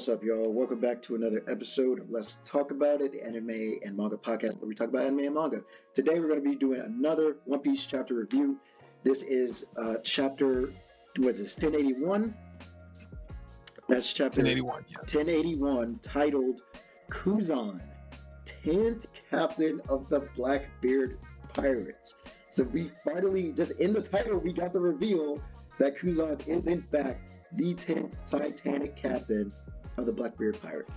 What's up, y'all? Welcome back to another episode of Let's Talk About It, the anime and manga podcast where we talk about anime and manga. Today, we're going to be doing another One Piece chapter review. This is chapter, what is this, 1081? That's chapter 1081, yeah. 1081, titled Kuzan, 10th Captain of the Blackbeard Pirates. So we finally, just in the title, we got the reveal that Kuzan is in fact the 10th Titanic captain of the Blackbeard Pirates.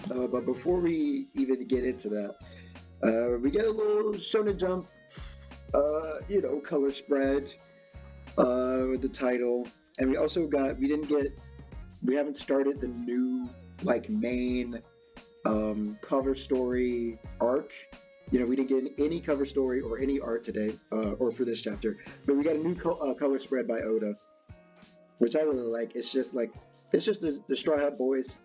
But before we even get into that, we get a little Shonen Jump, color spread with the title, and we also got we haven't started the new main cover story arc. We didn't get any cover story or any art today, or for this chapter, but we got a new color spread by Oda, which I really like. It's just the Straw Hat Boys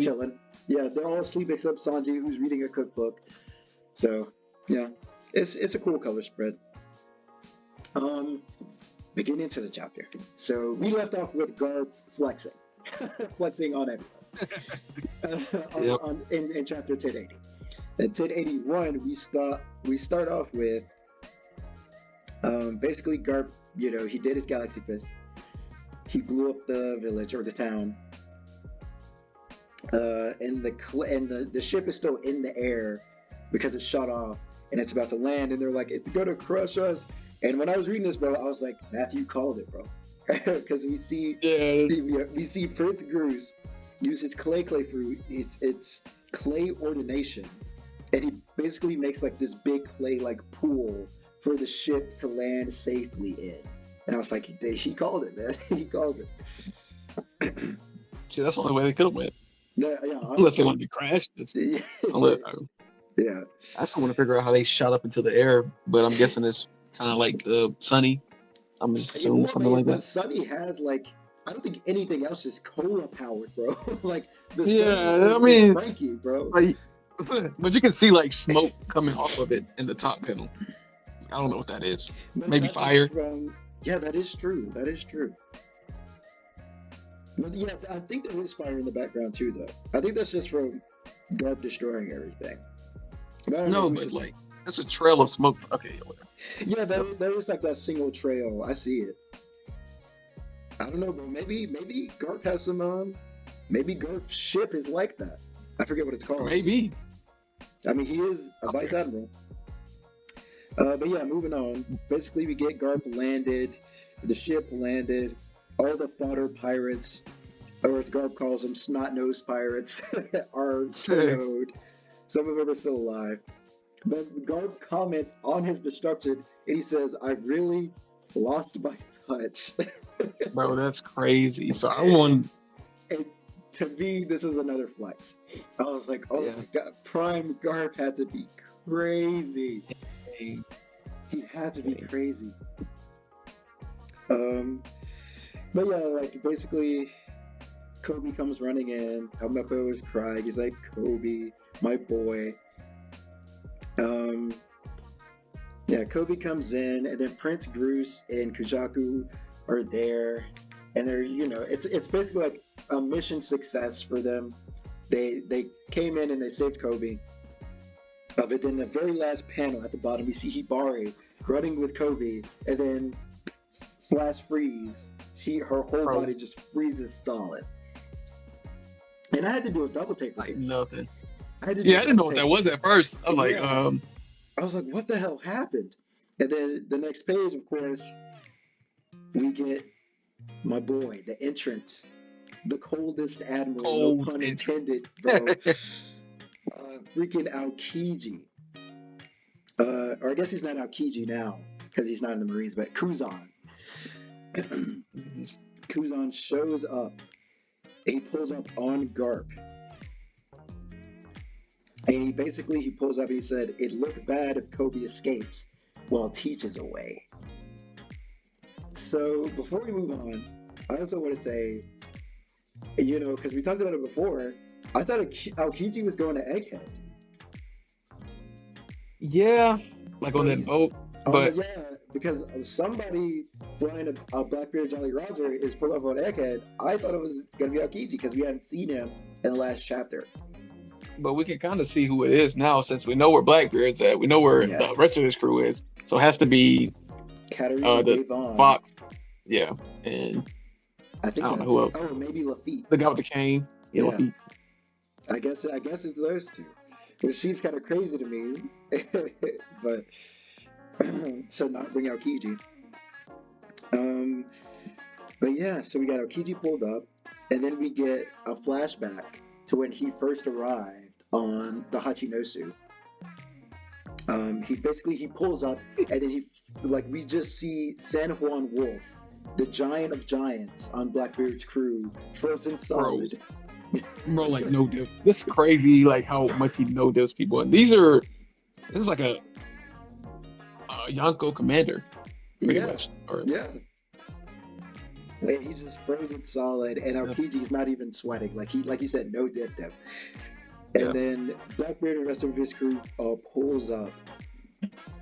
chilling. Yeah, they're all asleep except Sanji, who's reading a cookbook. So yeah, it's a cool color spread. Beginning into the chapter. So we left off with Garp flexing, flexing on everyone. In chapter 1080. At 1081, we start off with basically Garp. He did his Galaxy Fist. He blew up the village or the town, and the ship is still in the air because it's shot off and it's about to land. And they're like, "It's gonna crush us." And when I was reading this, bro, I was like, "Matthew called it, bro," because we see Prince Groose use his clay fruit. It's clay ordination, and he basically makes this big clay pool for the ship to land safely in. And I was like, he called it, man. He called it. Yeah, that's the only way they could have went. Yeah, Unless they wanted to crash. Yeah. I still want to figure out how they shot up into the air, but I'm guessing it's kind of like Sunny. I'm just assuming something like that. Sunny has I don't think anything else is cola powered, bro. Frankie, bro. But you can see smoke coming off of it in the top panel. I don't know what that is. Maybe fire. Yeah, that is true. But yeah, I think there is fire in the background too, though. I think that's just from Garp destroying everything. that's a trail of smoke. Okay, whatever. Yeah, there is that single trail. I see it. I don't know, but maybe Garp has some. Maybe Garp's ship is like that. I forget what it's called. Maybe. I mean, he is a vice admiral. But yeah, moving on. Basically, we get Garp landed, the ship landed, all the fodder pirates, or as Garp calls them, snot-nosed pirates, are KO'd. Some of them are still alive. But Garp comments on his destruction, and he says, "I really lost my touch." Bro, that's crazy. So I won. To me, this was another flex. I was like, oh my god, Prime Garp had to be crazy. He had to be crazy. But yeah, basically, Kobe comes running in. Helmeppo is crying. He's like, "Kobe, my boy." Kobe comes in, and then Prince Groose and Kujaku are there, and they're it's basically a mission success for them. They came in and they saved Kobe. But then the very last panel at the bottom, we see Hibari running with Kobe, and then flash freeze. Her whole body just freezes solid. And I had to do a double take. Nothing. I didn't know what that was at first. I was like, what the hell happened? And then the next page, of course, we get my boy, the entrance, the coldest admiral, no pun intended, bro. Freaking Aokiji. Or I guess he's not Aokiji now because he's not in the Marines, but Kuzan. Kuzan shows up. And he pulls up on Garp. And he pulls up and he said, "It looked bad if Kobe escapes while Teach is away." So before we move on, I also want to say, because we talked about it before, I thought Aokiji was going to Egghead. Yeah, on that boat. But Yeah, because somebody flying a Blackbeard Jolly Roger is pulled up on Egghead. I thought it was gonna be Aokiji because we hadn't seen him in the last chapter. we can kind of see who it is now since we know where Blackbeard's at. We know where Yeah, the rest of his crew is. So it has to be Katarina the Devon. Fox. Yeah, and I I think don't know that's who else. maybe Lafitte. The guy with the cane. Yeah, Yeah, Lafitte. I guess it's those two. Which seems kind of crazy to me, but so not bring out Kiji. Um, but yeah, so we got Aokiji pulled up, and then we get a flashback to when he first arrived on the Hachinosu. He pulls up, and then we just see San Juan Wolf, the giant of giants on Blackbeard's crew, frozen solid. Bro, like no diff. This is crazy, like how much he know those people. And this is like a Yonko commander, pretty Yeah, much. Or yeah. And he's just frozen solid, and Aokiji's not even sweating. Like you said, no dip dip. And yeah. then Blackbeard and the rest of his crew pulls up,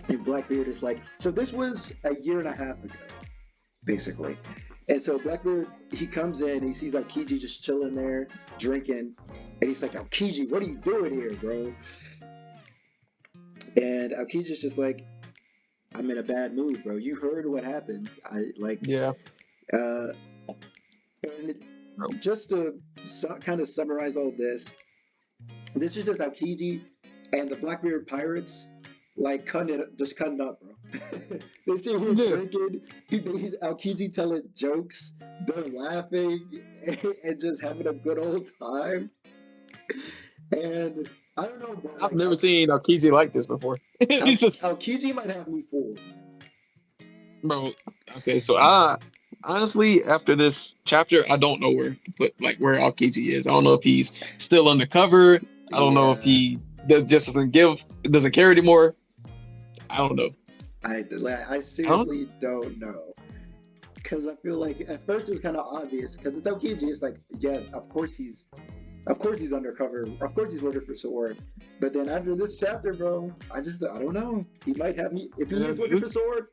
and Blackbeard is like, so this was a year and a half ago, basically. And so Blackbeard, he comes in, he sees Aokiji just chilling there, drinking, and he's like, Aokiji, what are you doing here, bro? And Aokiji's just like, I'm in a bad mood, bro. You heard what happened. Yeah. And just to kind of summarize all this is just Aokiji and the Blackbeard pirates cutting up, bro. They see him drinking, Aokiji telling jokes, they're laughing and just having a good old time. And I don't know, bro. I've never seen Aokiji like this before. He's just Aokiji might have me fooled. bro. Okay, so honestly, after this chapter, I don't know where to put where Aokiji is. I don't know if he's still undercover. I don't know if he doesn't care anymore. I don't know. I seriously don't know. Because I feel like at first it was kind of obvious because it's Aokiji. It's like, yeah, of course he's undercover. Of course he's working for Sword. But then after this chapter, bro, I don't know. He might have me. If he is working for Sword,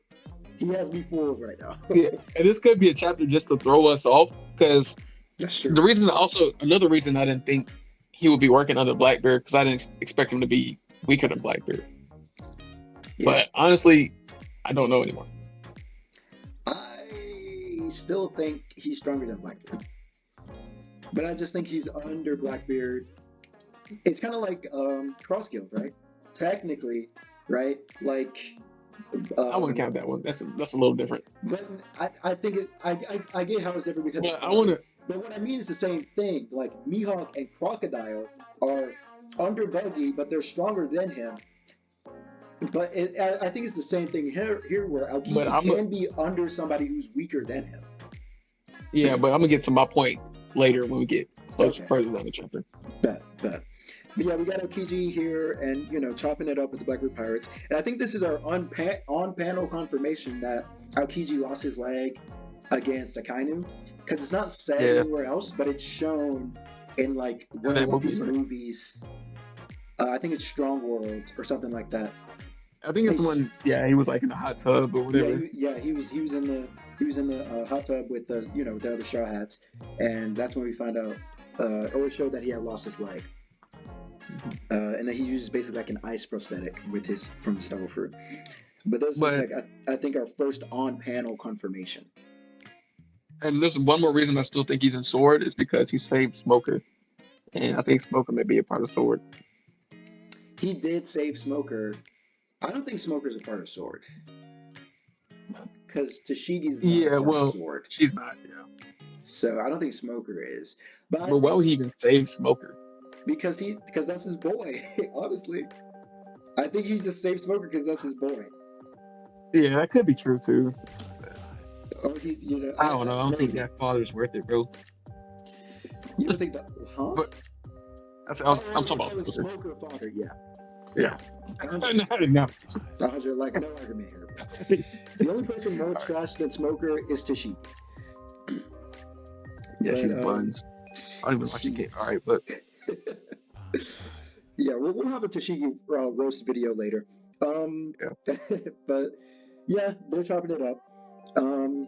he has me fooled right now. Yeah, and this could be a chapter just to throw us off because another reason I didn't think he would be working under Blackbeard because I didn't expect him to be weaker than Blackbeard. Yeah. But honestly, I don't know anymore. I still think he's stronger than Blackbeard. But I just think he's under Blackbeard. It's kind of like Cross Guild, right? Technically, right? I wouldn't count that one. That's a little different. But I think I get how it's different because. But what I mean is the same thing. Like Mihawk and Crocodile are under Buggy, but they're stronger than him. But I think it's the same thing here where Aokiji can be under somebody who's weaker than him. Yeah, but I'm gonna get to my point later when we get closer further down the chapter. Bet. But yeah, we got Aokiji here and, chopping it up with the Blackbeard Pirates. And I think this is our on-panel confirmation that Aokiji lost his leg against Akainu. Because it's not said anywhere else, but it's shown in one of these movies. I think it's Strong World or something like that. I think it's one. Yeah, he was in the hot tub or whatever. He was in the hot tub with the the other Straw Hats, and that's when we find out, or it showed that he had lost his leg, and that he uses basically an ice prosthetic from his Devil Fruit. But this is I think our first on-panel confirmation. And there's one more reason I still think he's in Sword is because he saved Smoker, and I think Smoker may be a part of Sword. He did save Smoker. I don't think Smoker's a part of Sword. Because Tashigi's not a part of Sword. She's not, yeah. So I don't think Smoker is. But why would he even save Smoker? Because that's his boy, honestly. I think he just saved Smoker because that's his boy. Yeah, that could be true too. Or I don't know. I don't think that father's worth it, bro. You don't think that? Huh? But I'm talking about Smoker father. Yeah. Yeah. No argument here. The only person more trash than Smoker is Tashigi. Yeah, she's buns. I don't even watch the game. All right, but yeah, we'll have a Tashigi roast video later. But Yeah, they're chopping it up. Um,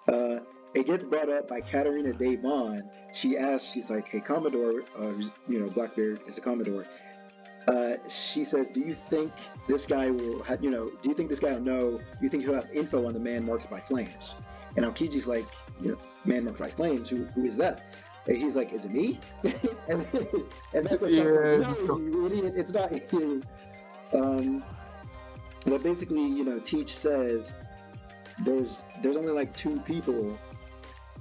uh, it gets brought up by Katarina Devon. She asks, she's like, "Hey, Commodore, Blackbeard is a Commodore. She says, do you think this guy will have, do you think this guy will know, do you think he'll have info on the man marked by flames?" And Aokiji's like, man marked by flames, who is that? And he's like, is it me? and, and that's what Shank's like, Yeah, no, you idiot, it's not you. Um, but basically, Teach says there's only like two people,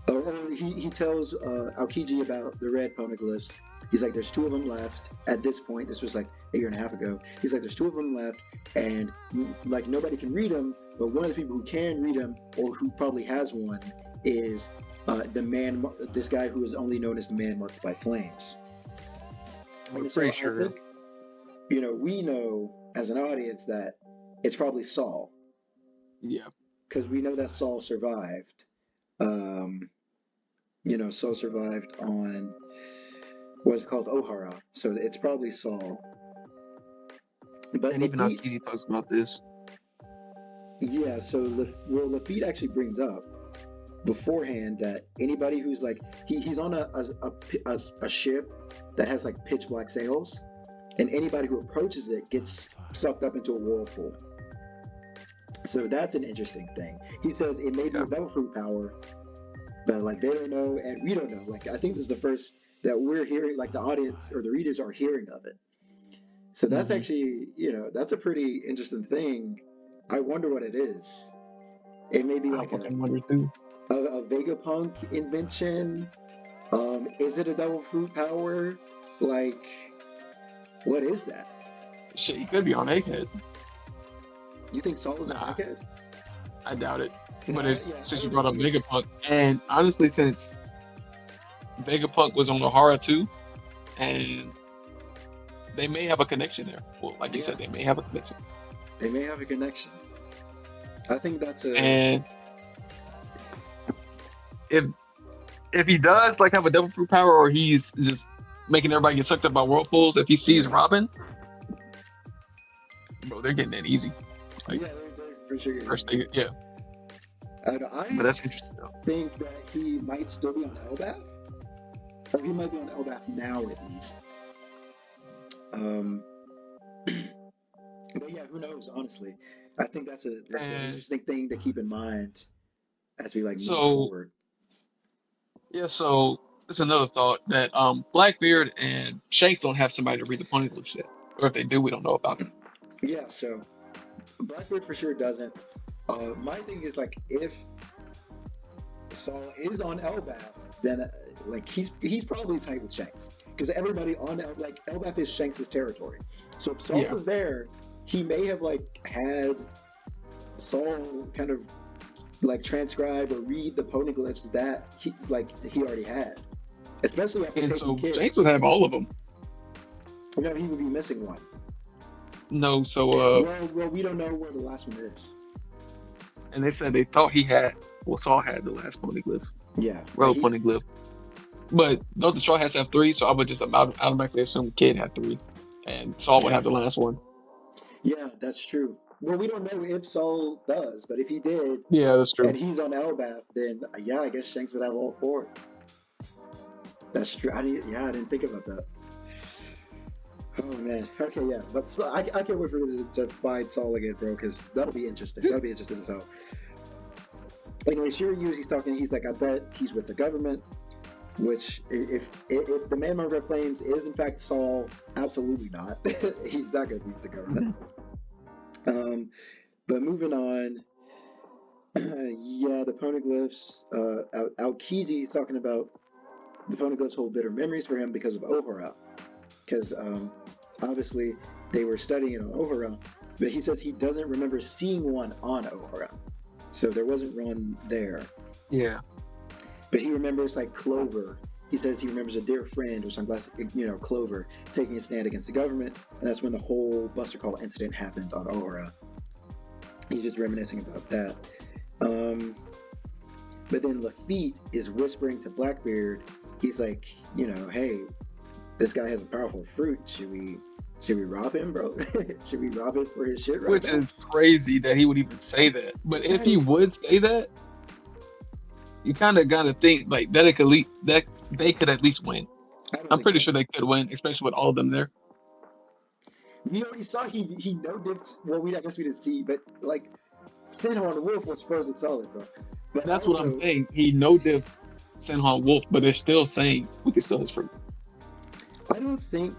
or he tells Aokiji about the red poneglyphs. He's like, there's two of them left at this point. This was like a year and a half ago. He's like, there's two of them left, and like nobody can read them, but one of the people who can read them, or who probably has one, is this guy who is only known as the man marked by flames. I'm And so pretty I sure. think, we know as an audience that it's probably Saul, Yeah. because we know that Saul survived. Um, Saul survived on what's it called, Ohara. So it's probably Saul. But And even Lafitte, Aokiji talks about this. yeah. So Lafitte actually brings up beforehand that anybody who's like he's on a ship that has like pitch black sails, and anybody who approaches it gets sucked up into a whirlpool. So that's an interesting thing. He says it may be Yeah. a devil fruit power, but like they don't know and we don't know. Like I think this is the first that we're hearing, like the audience or the readers are hearing of it. So that's Hmm. actually, that's a pretty interesting thing. I wonder what it is. It may be I like fucking wonder too. a Vegapunk invention. Is it a devil fruit power? Like, what is that? Shit, he could be on Egghead. You think Saul is on Nah, Egghead? I doubt it. But Yeah, I since you don't brought think up he is. Vegapunk, and honestly, since Vegapunk was on Ohara too, and they may have a connection there. Well, like you Yeah, said, they may have a connection. they may have a connection. I think that's a And if if he does like have a devil fruit power, or he's just making everybody get sucked up by whirlpools, if he sees Robin, bro, they're getting that easy. Like yeah, they're for sure gonna first get they, it. yeah. I don't know. But I that's interesting though. think that he might still be on Elbaf, or he might be on Elbaf now at least. Um, but yeah, who knows? Honestly, I think that's an And interesting thing to keep in mind as we like move so forward. yeah, so that's another thought that Blackbeard and Shanks don't have somebody to read the Poneglyphs yet, or if they do, we don't know about it. Yeah, so Blackbeard for sure doesn't. My thing is like if Saul is on Elbaf, then like he's probably tight with Shanks because everybody on like Elbaf is Shanks' territory. So if Saul Yeah, was there, he may have like had Saul kind of like transcribe or read the poneglyphs that he already had, especially after and taking so Shanks would kids. have all of them. He would be missing one. No, so Well, we don't know where the last one is. and they said they thought he had, well, Saul had the last Poneglyph, Yeah, but Road Poneglyph, but don't the Straw Hats have three? So I would just automatically assume Kid had three, and Saul would yeah, have the last one. yeah, that's true. Well, we don't know if Saul does, but if he did, Yeah, that's and true. he's on Elbaf, then yeah, I guess Shanks would have all four. That's true. I didn't think about that. Oh man. Okay, yeah. I can't wait for him to fight Saul again, bro, because that'll be interesting. That'll be interesting as hell. Anyway, Shiryu, he's talking. He's like, I bet he's with the government. Which, if the man Margaret Flames is in fact Saul, absolutely not. He's not going to be with the government. Um, but moving on, yeah, the poneglyphs. Aokiji is talking about the poneglyphs hold bitter memories for him because of Ohara, because obviously they were studying on Ohara, but he says he doesn't remember seeing one on Ohara, so there wasn't one there. Yeah, But he remembers like Clover. He says he remembers a dear friend or sunglasses, Clover, taking a stand against the government, and that's when the whole Buster Call incident happened on Ohara. He's just reminiscing about that. But then Lafitte is whispering to Blackbeard. He's like, hey, this guy has a powerful fruit. Should we Should we rob him, bro? Should we rob him for his shit right which now? is crazy that he would even say that. But if That he is, would say that, you kind of got to think like that it could that they could at least win. I don't I'm think pretty so. sure they could win, especially with all of them there. We already saw he no dips. Well, I guess we didn't see, but like Sinhorn Wolf was frozen solid, bro. But That's what I'm also, saying. He no diff Senhan Wolf, but they're still saying we can steal his fruit. I don't think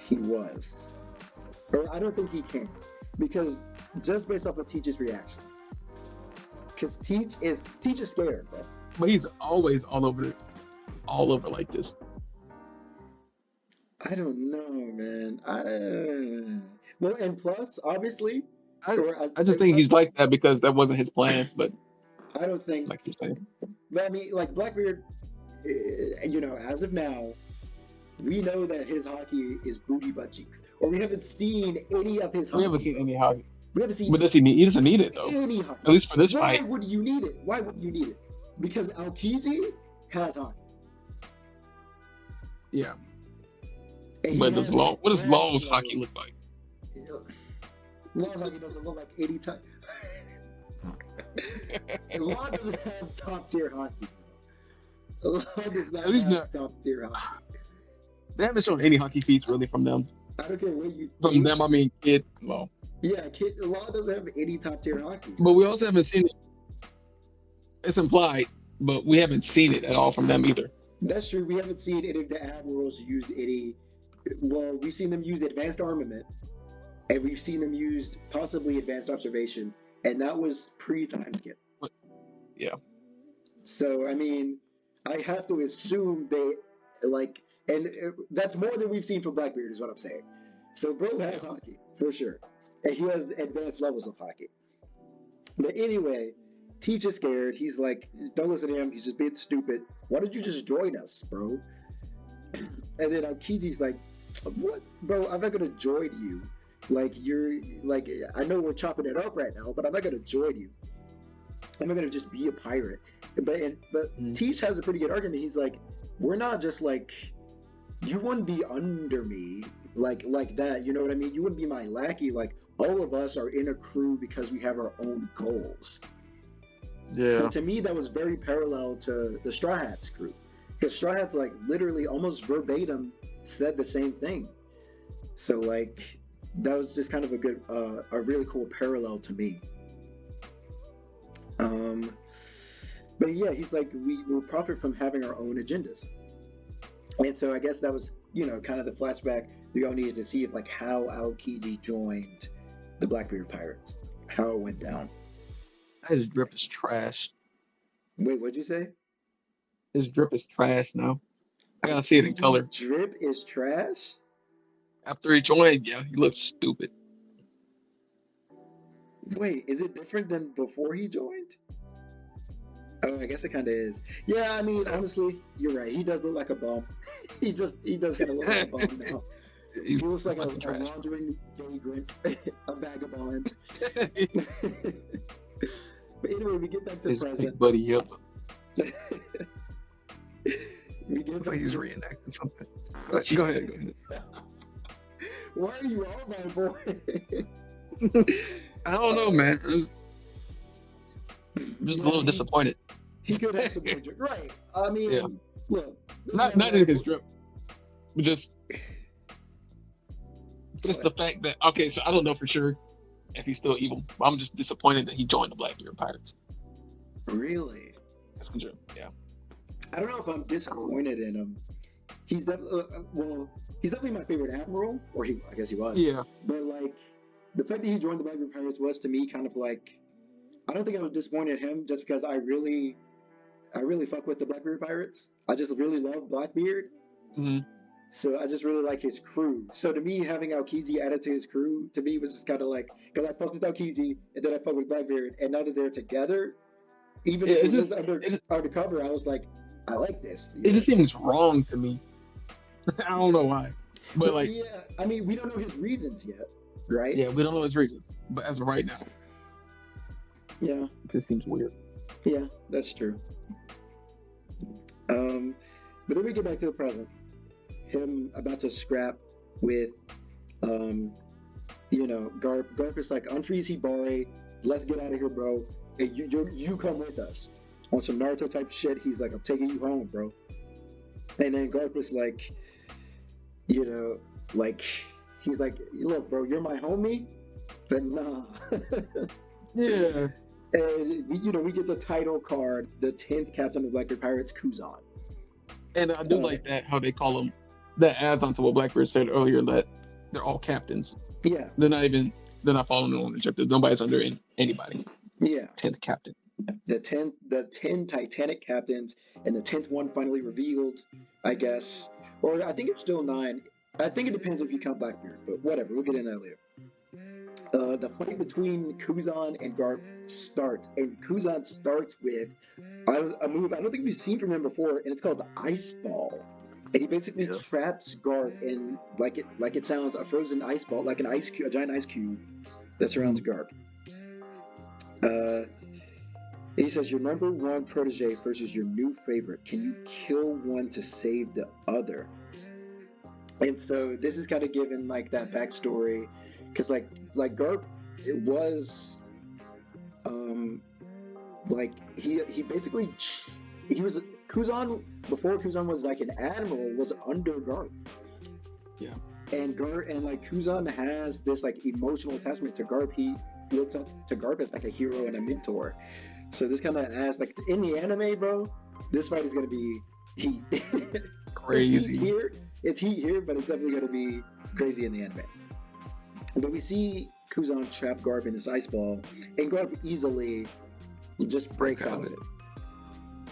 he was, or I don't think he can, because just based off of Teach's reaction, because Teach is scared, bro. But he's always all over like this. I don't know, man. Well, and plus, obviously, I or I just think he's like that because that wasn't his plan. But I don't think. like you're saying, But I mean, like Blackbeard, as of now, we know that his hockey is booty butt cheeks, or we haven't seen any of his we hockey. haven't seen any hockey. We haven't seen But does he need? He doesn't need it though. any hockey. At least for this Why fight. would you need it? Why would you need it? Because Aokiji has hockey. Yeah. And But does Law? What does Law's Law's hockey look like? Law's hockey doesn't look like 80 times. Law doesn't have top tier hockey. Law does not At least have not. top tier hockey. They haven't shown any hockey feats really from them. I don't care what you From think. them, I mean Kid Law. Yeah, Law doesn't have any top tier hockey. But we also haven't seen it. It's implied, but we haven't seen it at all from them either. That's true. We haven't seen any of the admirals use any. Well, we've seen them use advanced armament, and we've seen them use possibly advanced observation, and that was pre-time skip. Yeah. So I mean, I have to assume they like, and that's more than we've seen from Blackbeard, is what I'm saying. So bro has hockey for sure, and he has advanced levels of hockey. But anyway, Teach is scared. He's like, don't listen to him. He's just being stupid. Why don't you just join us, bro? And then Kiji's like, what, bro? I'm not gonna join you. Like you're like, I know we're chopping it up right now, but I'm not gonna join you. I'm not gonna just be a pirate. But Teach has a pretty good argument. He's like, we're not just like, you wouldn't be under me like that. You know what I mean? You wouldn't be my lackey. Like all of us are in a crew because we have our own goals. Yeah. And to me, that was very parallel to the Straw Hats crew, because Straw Hats like literally almost verbatim said the same thing. So like that was just kind of a really cool parallel to me. But yeah, he's like, we will profit from having our own agendas. And so I guess that was, kind of the flashback we all needed to see of like how Aokiji joined the Blackbeard Pirates, how it went down. His drip is trash. Wait, what'd you say? His drip is trash now. I gotta see it in color. Drip is trash? After he joined, yeah, he looks stupid. Wait, is it different than before he joined? Oh, I guess it kind of is. Yeah, I mean, honestly, you're right. He does look like a bum. He does kind of look like a bum now. He looks like a wandering vagrant, a vagabond. But anyway, we get back to the present. Big buddy, yep. We get Looks back like he's to... reenacting something. Go ahead. Why are you all my boy? I don't know, man. I'm just a little disappointed. He could have some more drip. Right. I mean, Yeah. Look. Not in his drip, but just the fact that, okay, so I don't know for sure if he's still evil, but I'm just disappointed that he joined the Blackbeard Pirates. Really? That's the drip, yeah. I don't know if I'm disappointed in him. He's definitely, he's definitely my favorite admiral, or I guess he was. Yeah. But like, the fact that he joined the Blackbeard Pirates was to me kind of like, I don't think I was disappointed in him just because I really fuck with the Blackbeard Pirates. I just really love Blackbeard. Mm-hmm. So I just really like his crew. So to me, having Aokiji added to his crew, to me was just kind of like, because I fucked with Aokiji, and then I fucked with Blackbeard, and now that they're together, even if it was undercover, I was like, I like this. It just seems wrong to me. I don't know why. But like, yeah, I mean, we don't know his reasons yet, right? Yeah, we don't know his reasons. But as of right now, yeah, it just seems weird. Yeah, that's true. But then we get back to the present. Him about to scrap with, um, Garp is like, unfreeze Hibari, let's get out of here, bro. Hey, you come with us. On some Naruto type shit, he's like, I'm taking you home, bro. And then Garp is like, you know, like, he's like, look, bro, you're my homie, but nah. Yeah. And we get the title card, the 10th captain of Blackbeard Pirates, Kuzan. And I do Uh, like that how they call them. That adds on to what Blackbird said earlier that they're all captains. yeah, They're not following ownership. Nobody's under anybody. yeah. 10th captain. The 10 Titanic captains, and the 10th one finally revealed, I guess. Or I think it's still 9. I think it depends if you count Blackbeard, but whatever, we'll get into that later. The fight between Kuzan and Garp starts, and Kuzan starts with a move I don't think we've seen from him before, and it's called the Ice Ball. And he basically traps Garp in, like it sounds, a frozen ice ball, like a giant ice cube that surrounds Garp. He says, your number one protege versus your new favorite. Can you kill one to save the other? And so this is kind of given like that backstory, because like Garp, it was, like he basically he was Kuzan before Kuzan was like an admiral, was under Garp. Yeah. And like Kuzan has this like emotional attachment to Garp. He looks up to Garp as like a hero and a mentor. So this kind of adds, like, in the anime, bro, this fight is going to be heat. Crazy. It's heat here, but it's definitely going to be crazy in the anime. But we see Kuzan trap Garp in this ice ball, and Garp easily just breaks out of it.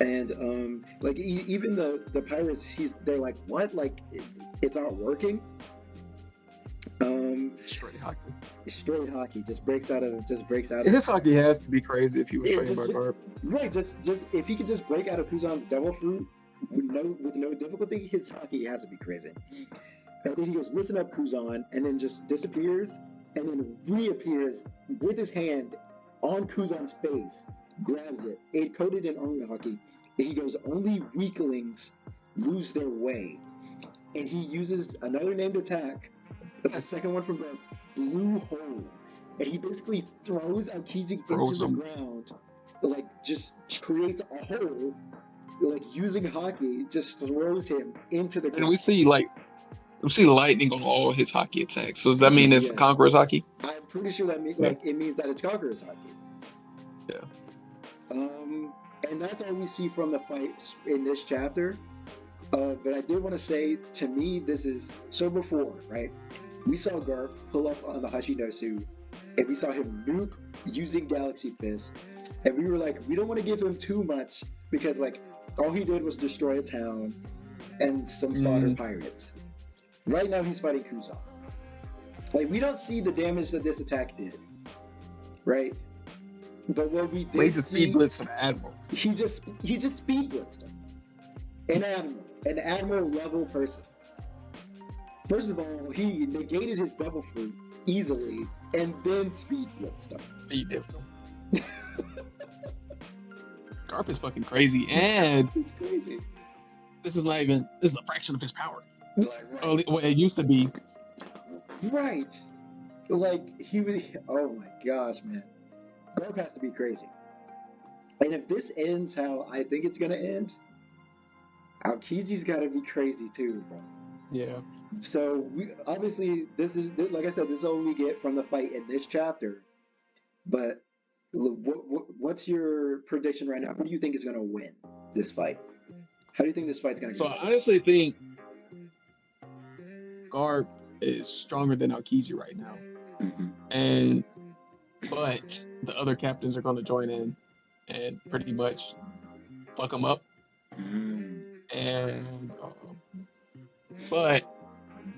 And like even the pirates, they're like, what? Like it's not working. Straight hockey just breaks out of His hockey has to be crazy if he was trained by Garp. Right, just if he could just break out of Kuzan's devil fruit with no difficulty, his hockey has to be crazy. And then he goes, listen up, Kuzan, and then just disappears, and then reappears with his hand on Kuzan's face, grabs it coated in army hockey, and he goes, only weaklings lose their way. And he uses another named attack, the second one from Garp, Blue Hole. And he basically throws Aokiji into the ground, like just creates a hole, like using hockey, just throws him into the ground. And we see lightning on all his hockey attacks. So does that mean it's Conqueror's hockey? I'm pretty sure that it means that it's Conqueror's hockey. Yeah. And that's all we see from the fights in this chapter. But I did want to say, to me, this is so before, right? We saw Garp pull up on the Hashinosu, and we saw him nuke using Galaxy Fist, and we were like, we don't want to give him too much, because like all he did was destroy a town and some fodder pirates. Right now he's fighting Kuzan. Like, we don't see the damage that this attack did, right? But what we did just speed blitzed an admiral. He just speed blitzed him. An admiral level person. First of all, he negated his devil fruit easily, and then speed blitzed him. He did. Garp is fucking crazy, and it's crazy. This is a fraction of his power. Right. Well, it used to be. Right. Like, he was, oh my gosh, man. Garp has to be crazy. And if this ends how I think it's gonna end, Aokiji's gotta be crazy too, bro. Yeah. So obviously this is, like I said, this is all we get from the fight in this chapter. But what's your prediction right now? Who do you think is gonna win this fight? How do you think this fight's gonna go? So I honestly think Garp is stronger than Aokiji right now, but the other captains are going to join in and pretty much fuck him up. And but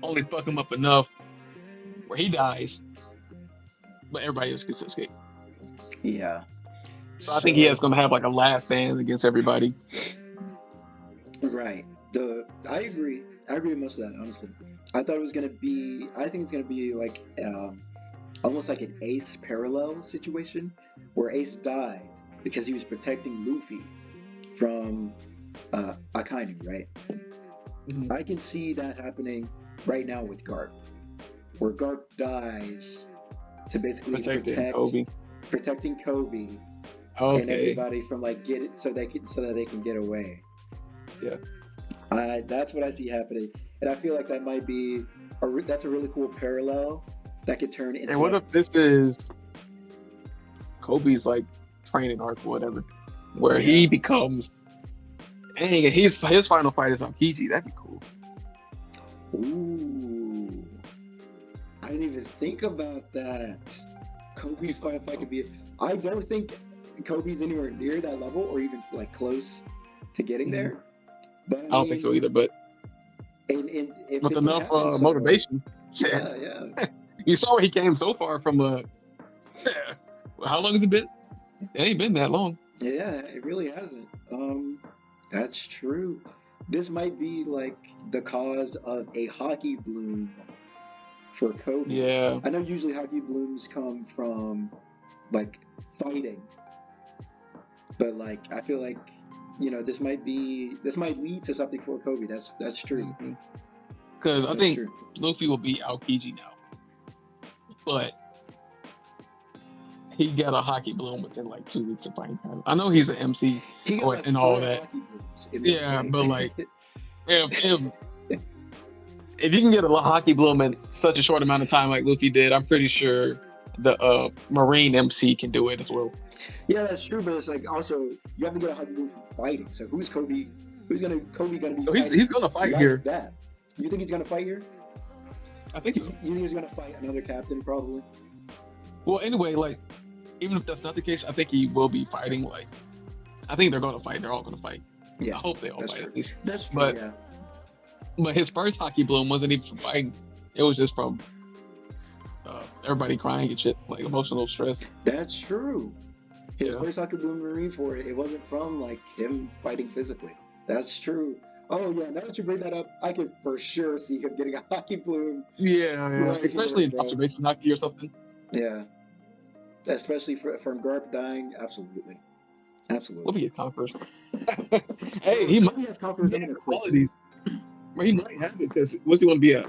only fuck him up enough where he dies, but everybody else gets to escape. Yeah. So I think he is going to have like a last stand against everybody. Right. I agree with most of that, honestly. I think it's going to be like almost like an Ace parallel situation where Ace died because he was protecting Luffy from Akainu, right? I can see that happening right now with Garp, where Garp dies to basically Protecting Kobe. protecting Kobe and Okay. everybody from like get it so that they can get away. Yeah. That's what I see happening, and I feel like that might be that's a really cool parallel that could turn into And what like, if this is Kobe's like training arc or whatever, where yeah. he becomes, dang, his final fight is on Kiji. That'd be cool. Ooh, I didn't even think about that. Kobe's final fight could be. I don't think Kobe's anywhere near that level or even like close to getting there. But I don't think so either, but and if with it can enough happen, so motivation. yeah. You saw where he came so far from how long has it been? It ain't been that long. Yeah, it really hasn't. That's true. This might be like the cause of a hockey bloom for Kobe. Yeah. I know usually hockey blooms come from like fighting, but like I feel like this might lead to something for Kobe. That's true. Because I That's think true. Luffy will beat Aokiji now, but he got a hockey bloom within like 2 weeks of fighting time. I know he's an MC He got like and all 4 that. hockey blooms in Yeah, one day. but like if you can get a hockey bloom in such a short amount of time like Luffy did, I'm pretty sure the Marine MC can do it as well. Yeah, that's true, but it's like also you have to get a hockey bloom from fighting. So who's Kobe? Kobe gonna be? He's gonna fight like here. That you think he's gonna fight here? I think so. You think he's gonna fight another captain probably? Well, anyway, like even if that's not the case, I think he will be fighting. Like I think they're gonna fight. They're all gonna fight. Yeah, I hope they all fight true. at least. That's true. But yeah. But his first hockey bloom wasn't even from fighting. It was just from everybody crying and shit, like emotional stress. That's true. His Yeah. first hockey bloom Marine for it wasn't from like him fighting physically. That's true. Oh yeah, now that you bring that up, I could for sure see him getting a hockey bloom. Yeah. Right Especially here, in bro. observation hockey or something. Yeah. Especially from Garp dying, absolutely. We'll be at Conquerors. Bro, Hey, he might Kobe has conquerors. I'm have gonna the quit. qualities. He might have it because what's he want to be a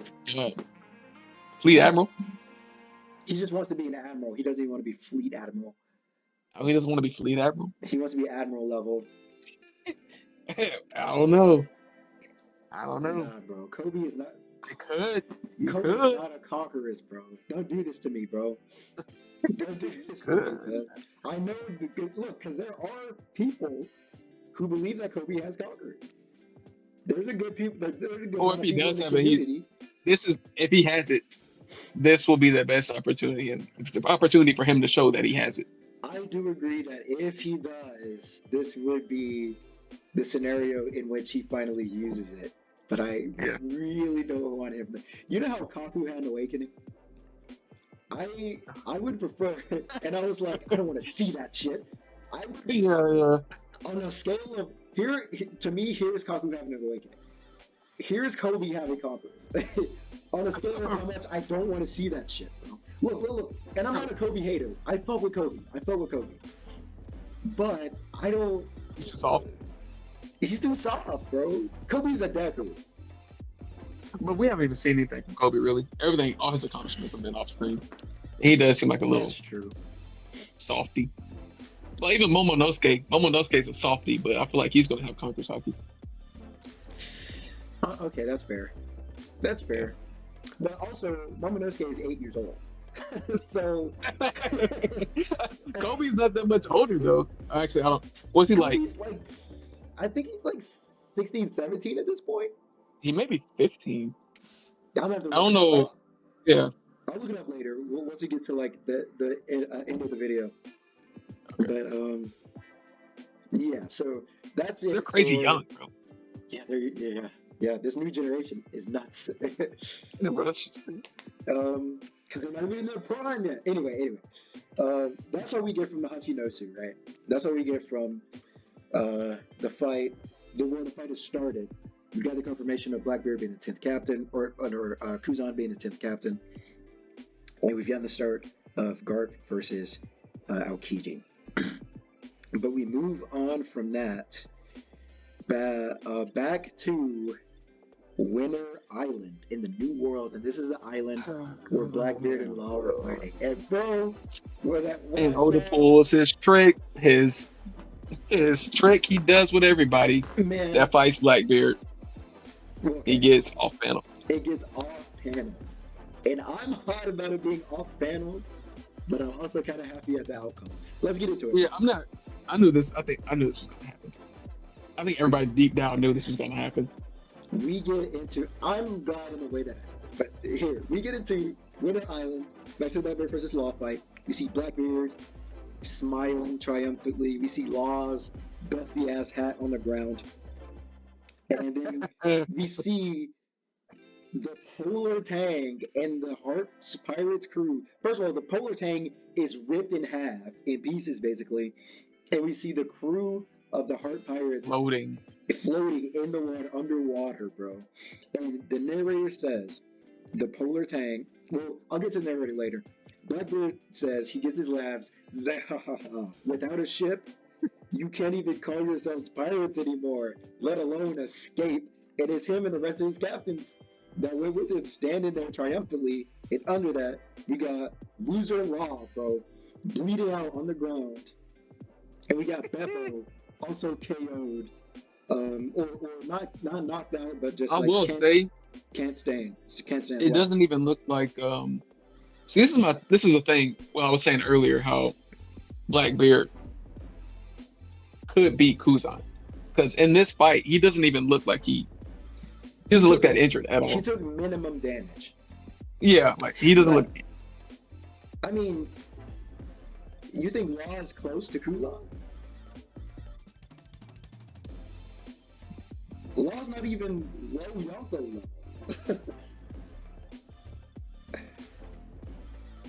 fleet admiral? He just wants to be an admiral. He doesn't even want to be fleet admiral. He doesn't want to be fleet admiral. He wants to be admiral level. I don't know. Nah, bro. Kobe is not. You could. Kobe is not a conqueror, bro. Don't do this to me, bro. Don't do this to me, man. I know. Look, because there are people who believe that Kobe has conquerors. There's a good people. There's a good Or if he people does in the have it, community. if he has it, this will be the best opportunity, and it's an opportunity for him to show that he has it. I do agree that if he does, this would be the scenario in which he finally uses it. But I really don't want him to. You know how Kaku had an awakening? I would prefer, and I was like, I don't want to see that shit. I would, on a scale of to me, here's Kaku having an awakening. Here's Kobe having conquerors. On a scale of how much I don't want to see that shit, bro. Look, and I'm not a Kobe hater. I fuck with Kobe. But I don't. He's too soft. He's too soft, bro. Kobe's a Deku. But we haven't even seen anything from Kobe, really. Everything, all his accomplishments have been off screen. He does seem like a little That's true. softy. Well, even Momonosuke's a softy, but I feel like he's going to have Conqueror's hockey. Okay, that's fair. But also, Momonosuke is 8 years old. So Kobe's not that much older, though. Actually, I don't. What's he like? I think he's like 16, 17 at this point. He may be 15. I don't know. Yeah. I'll look it up later once we get to like the end of the video. Okay. But yeah. So that's it. They're crazy young, bro. Yeah. This new generation is nuts. Yeah, bro, that's just crazy. Because they're not even in their prime yet. Anyway. That's what we get from the Hachinosu, right? That's what we get from the fight. Where the fight has started. We got the confirmation of Blackbeard being the 10th captain, or Kuzan being the 10th captain. And we've gotten the start of Garp versus Aokiji. But we move on from that back to winner island in the New World, and this is the island where Blackbeard and Law are fighting. And bro, when And I Oda said, pulls his trick he does with everybody man, that fights Blackbeard. He okay, gets off panel. it gets off panel, and I'm hot about it being off panel, but I'm also kind of happy at the outcome. Let's get into it. Yeah, I'm not. I knew this. I knew this was gonna happen. I think everybody deep down knew this was gonna happen. We get into. I'm glad in the way that happened, but here we get into Winter Island, Max's Blackbeard versus Law fight. We see Blackbeard smiling triumphantly. We see Law's dusty ass hat on the ground, and then we see the Polar Tang and the Hearts Pirates crew. First of all, the Polar Tang is ripped in half, in pieces basically, and we see the crew of the Heart Pirates Loading. floating in the water, underwater, bro. And the narrator says, the Polar Tang, well, I'll get to the narrator later. Blackbeard says, he gives his laughs, without a ship, you can't even call yourselves pirates anymore, let alone escape. It is him and the rest of his captains that went with him standing there triumphantly. And under that, we got Loser Law, bro, bleeding out on the ground. And we got Beppo also KO'd. Or not knocked out, but just I like will say can't stand it doesn't even look like. See, this is the thing. Well, I was saying earlier how Blackbeard could beat Kuzan because in this fight he doesn't even look like he doesn't look that injured at He all. took minimum damage. Yeah, like he doesn't look. I mean, you think Law is close to Kuzan? Law's not even low Yonko level.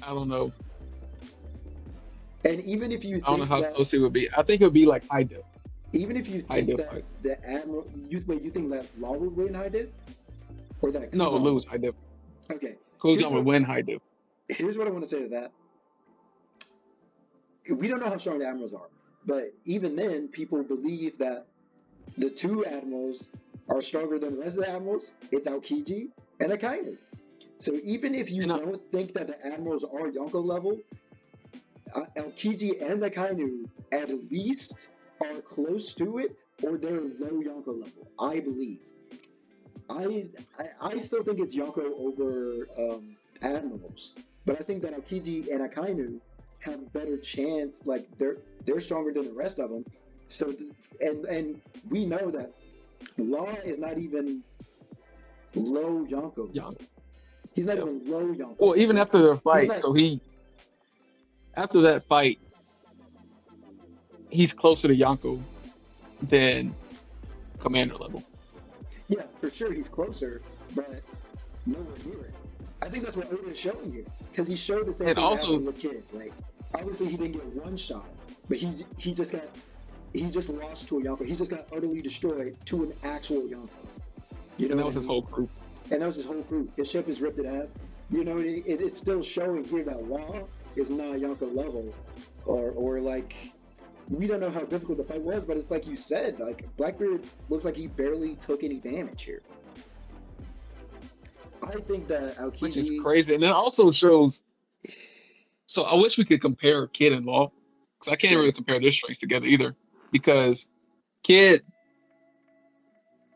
I don't know. And even if you I don't know think how that, close it would be. I think it would be like high dip. even if you High think dip that fight. the Admiral, you think that Law would win high dip, or that No, Kuzan? lose high dip. Okay, Kuzan would win high dip. here's what I want to say to that. We don't know how strong the admirals are, but even then, people believe that the two admirals are stronger than the rest of the admirals. It's Aokiji and Akainu. So even if you don't think that the admirals are Yonko level, Aokiji and Akainu at least are close to it, or they're low Yonko level. I believe. I still think it's Yonko over admirals, but I think that Aokiji and Akainu have a better chance. Like they're stronger than the rest of them. So and we know that Law is not even low Yonko. He's not even low Yonko. Well, even after the fight, not- so after that fight, he's closer to Yonko than commander level. Yeah, for sure he's closer, but nowhere near it. I think that's what Oda is showing here, because he showed the same And thing also- happened with Kid. Like obviously he didn't get one shot, but he just lost to a Yonko. He just got utterly destroyed to an actual Yonko. You know, And that was his whole crew. And that was his whole crew. His ship is ripped in half. You know, it's still showing here that Law is not Yonko level, or like we don't know how difficult the fight was, but it's like you said, like Blackbeard looks like he barely took any damage here. I think that Aokiji, Which is crazy. And it also shows. So I wish we could compare Kid and Law, because I can't Sure. really compare their strengths together either. Because Kid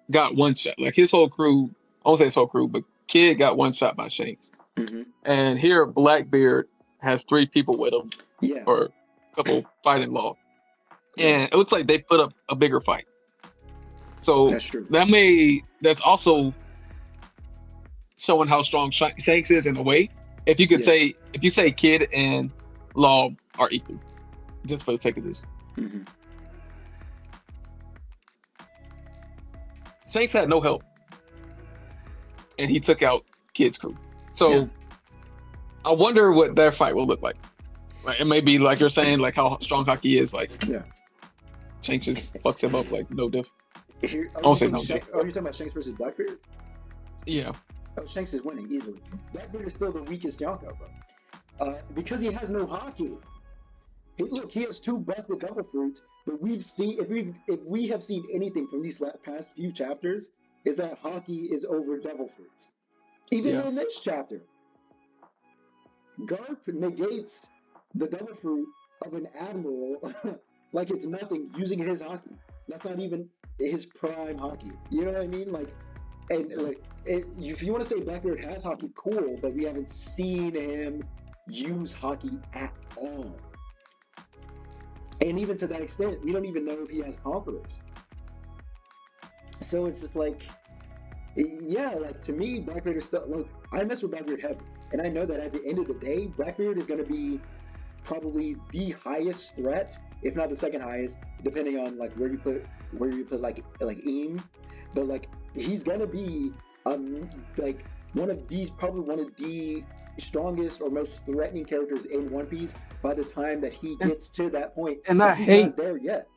got one shot, like his whole crew. I won't say his whole crew, but Kid got one shot by Shanks. Mhm. And here Blackbeard has 3 people with him, Yeah, or a couple fighting Law, and it looks like they put up a bigger fight. So that's true. that's also showing how strong Shanks is in a way. If you could Yeah. if you say Kid and Law are equal, just for the sake of this, Mhm. Shanks had no help, and he took out Kid's crew. So Yeah. I wonder what their fight will look like. Like it may be like you're saying, like how strong Haki is. Like Yeah. Shanks just fucks him up like no diff. Here, I won't say no. are you talking about Shanks versus Blackbeard? Yeah, Oh, Shanks is winning easily. Blackbeard is still the weakest Yonko, bro. Because he has no hockey. He has 2 busted Devil Fruits, but if we have seen anything from these past few chapters, is that Haki is over devil fruits. Even Yeah. in this chapter, Garp negates the devil fruit of an admiral like it's nothing using his Haki. That's not even his prime Haki. You know what I mean? Like, and Yeah. like, if you want to say Blackbeard has Haki, cool, but we haven't seen him use Haki at all. And even to that extent, we don't even know if he has Conquerors. So it's just like, yeah, like to me, Blackbeard is still, look, I mess with Blackbeard heavy. And I know that at the end of the day, Blackbeard is going to be probably the highest threat, if not the second highest, depending on like where you put like Eam. But like he's gonna be like probably one of the strongest or most threatening characters in One Piece by the time that he And, gets to that point. and But he's not there yet.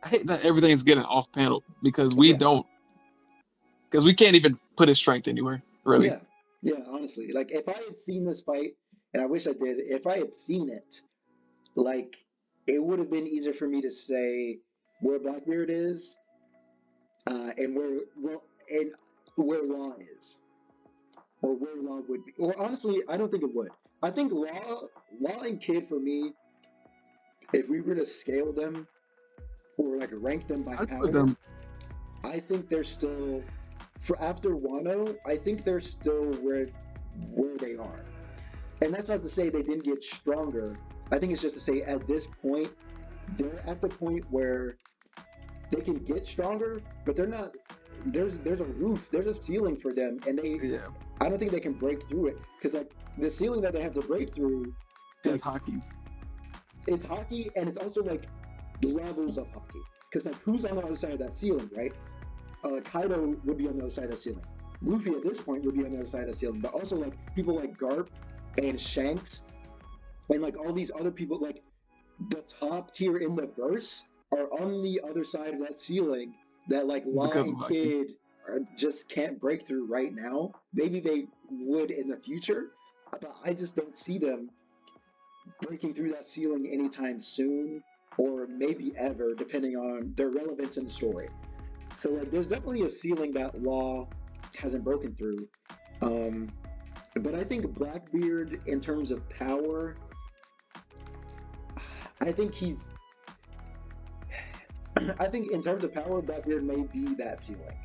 I hate that everything's getting off panel because Yeah, we can't even put his strength anywhere, really. yeah, yeah. Honestly, like if I had seen this fight, and I wish I did, if I had seen it, like it would have been easier for me to say where Blackbeard is, and where Law is, or where Law would be. Or honestly, I don't think it would. I think Law and Kid for me, if we were to scale them or like rank them by I put power, them I think they're still for after Wano. I think they're still where they are, and that's not to say they didn't get stronger. I think it's just to say at this point they're at the point where they can get stronger, but they're not. There's a roof, there's a ceiling for them, and yeah, I don't think they can break through it because like the ceiling that they have to break through, his like Haki. it's Haki, and it's also like levels of Haki. Because like who's on the other side of that ceiling, right? Kaido would be on the other side of that ceiling. Luffy at this point would be on the other side of that ceiling, but also like people like Garp and Shanks and like all these other people, like the top tier in the verse are on the other side of that ceiling that like Law Because of and Haki. Kid just can't break through right now. Maybe they would in the future, but I just don't see them breaking through that ceiling anytime soon, or maybe ever, depending on their relevance in the story. So like, there's definitely a ceiling that Law hasn't broken through. Um, but I think Blackbeard, in terms of power, I think he's I think in terms of power, Blackbeard may be that ceiling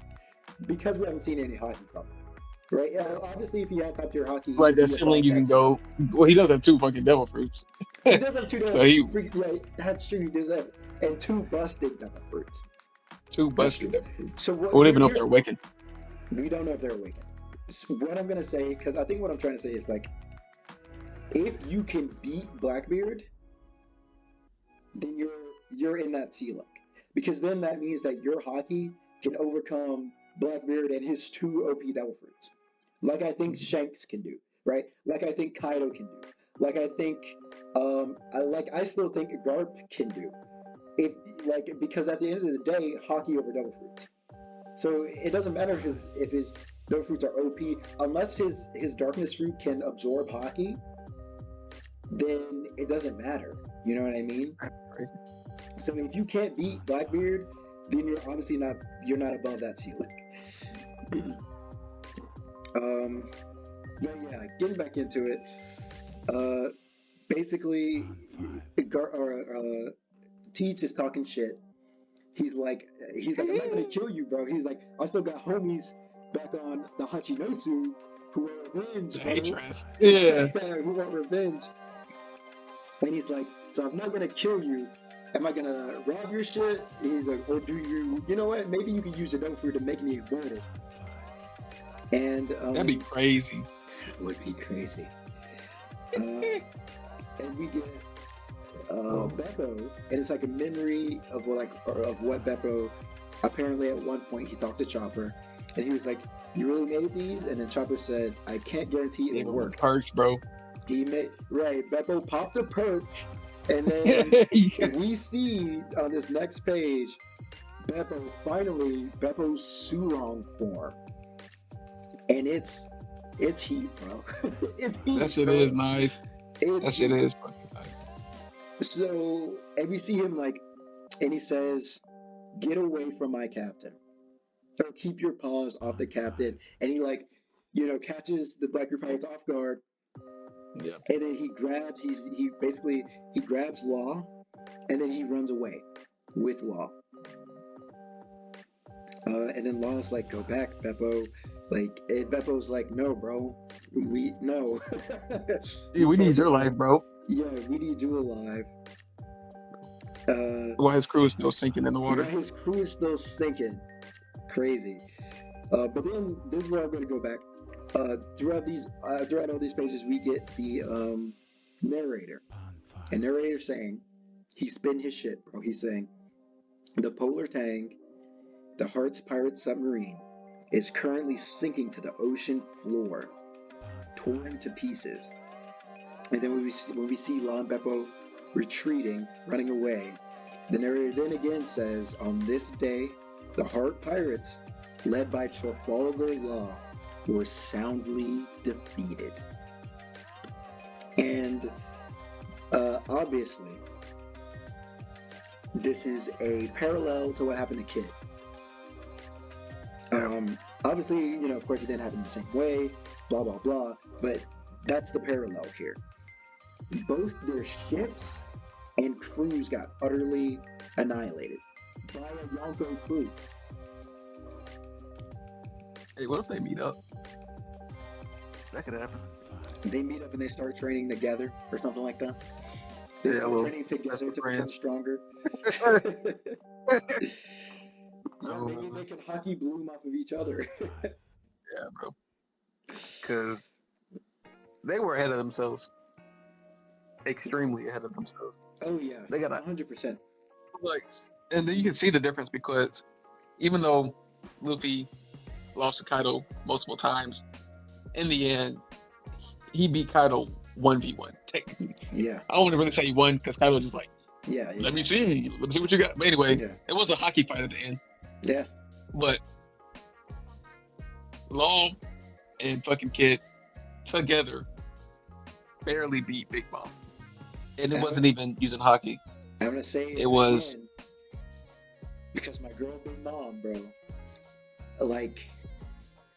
because we haven't seen any Haki from him, right? Obviously, if he had top tier Haki, he Like would that be ceiling, above you that can ceiling. go. Well, he does have two fucking devil fruits. He does have two So he yeah, that's true. He does have and two busted devil fruits. two That's busted true. devil fruits. So I don't even know if they're here's awakened. we don't know if they're awakened. So what I'm gonna say, because I think what I'm trying to say is like, if you can beat Blackbeard, then you're in that ceiling, because then that means that your Haki can overcome Blackbeard and his two OP devil fruits, like I think Shanks can do, right? Like I think Kaido can do, like I think I still think Garp can do. If like because at the end of the day, Haki over devil fruits. So it doesn't matter if his devil fruits are OP, unless his darkness fruit can absorb Haki, then it doesn't matter. You know what I mean? Crazy. So if you can't beat Blackbeard, then you're obviously not above that ceiling. But yeah, getting back into it. Basically, Teach is talking shit. He's like, I'm not gonna kill you, bro. He's like, I still got homies back on the Hachinosu who want revenge, bro. Yeah. Who want revenge. And he's like, so I'm not gonna kill you. Am I gonna rob your shit? He's like, or do you know what? Maybe you could use the dope fruit to make me immortal. And That'd be crazy. that would be crazy. And we get Beppo, and it's like a memory of what Beppo apparently at one point he talked to Chopper, and he was like, "You really made these?" And then Chopper said, "I can't guarantee it'll work." Perks, bro. He made Beppo popped a perk, and then we see on this next page Beppo's Sulong form, and it's heat, bro. It's heat. That shit is nice. That shit is fucking nice. So, and we see him like, and he says, "Get away from my captain." or keep your paws off the captain. And he like, catches the Blackbeard Pirates off guard, Yeah. and then he basically he grabs Law, and then he runs away with Law. And then Law's like, go back, Beppo. Like, and Beppo's like, no, bro. We no. Yeah, we need your life, bro. Yeah, we need you alive. While his crew is still sinking in the While water. his crew is still sinking. Crazy. But then this is where I'm going to go back. Throughout all these pages, we get the narrator. And narrator saying, he's spinning his shit, bro. He's saying, the Polar Tang, the Heart's pirate submarine, is currently sinking to the ocean floor, torn to pieces. And then when we see Law and Beppo retreating, running away, the narrator then again says, on this day, the Heart Pirates, led by Trafalgar Law, were soundly defeated. And obviously, this is a parallel to what happened to Kid. Obviously, of course, it didn't happen the same way, blah, blah, blah, but that's the parallel here. Both their ships and crews got utterly annihilated by a Yonko crew. Hey, what if they meet up? That could happen. They meet up and they start training together or something like that. Yeah, They start well, training together to become friends. stronger. Yeah, Oh, maybe they can hockey bloom off of each other. yeah, bro. Because they were ahead of themselves. Extremely ahead of themselves. Oh yeah, They got 100%. like, and then you can see the difference because even though Luffy lost to Kaido multiple times, in the end, he beat Kaido 1v1, technically. Yeah, I don't want to really say he won because Kaido just like, yeah, let me see what you got. But anyway, yeah, it was a hockey fight at the end. yeah. But Law and fucking Kid together barely beat Big Mom. And it wasn't even using hockey. I'm gonna say It was again, because my girl Big Mom, bro. Like,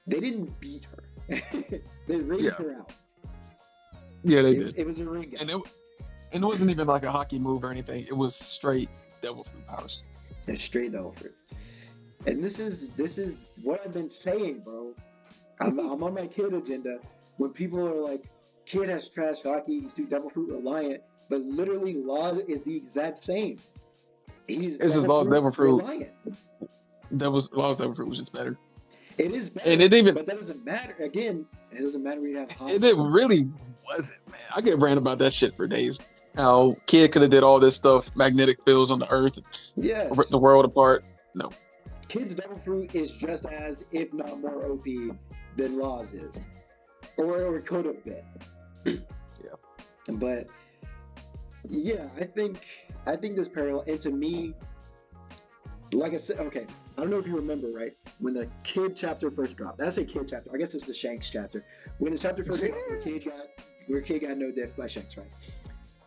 they didn't beat her. They ringed Yeah. her out. yeah, they It, did. it was a ring out. And it wasn't even like a hockey move or anything. It was straight devil fruit powers. It's straight over. And this is what I've been saying, bro. I'm on my Kid agenda. When people are like, Kid has trash hockey, he's too devil fruit reliant, but literally Law is the exact same. He's It's just Law's devil fruit. reliant. Law's devil fruit was just better. It is better, And it even but that doesn't matter. Again, it doesn't matter when you have hockey. it really wasn't, man. I get rant about that shit for days. How Kid could have did all this stuff, magnetic fields on the earth, Yes. rip the world apart. No. Kid's devil fruit is just as, if not more OP than Law's is. Or it could have been. Yeah. But yeah, I think this parallel, and to me, like I said, okay, I don't know if you remember, right? When the Kid chapter first dropped, I say Kid chapter, I guess it's the Shanks chapter. When the chapter first dropped, where Kid got no diffs by Shanks, right?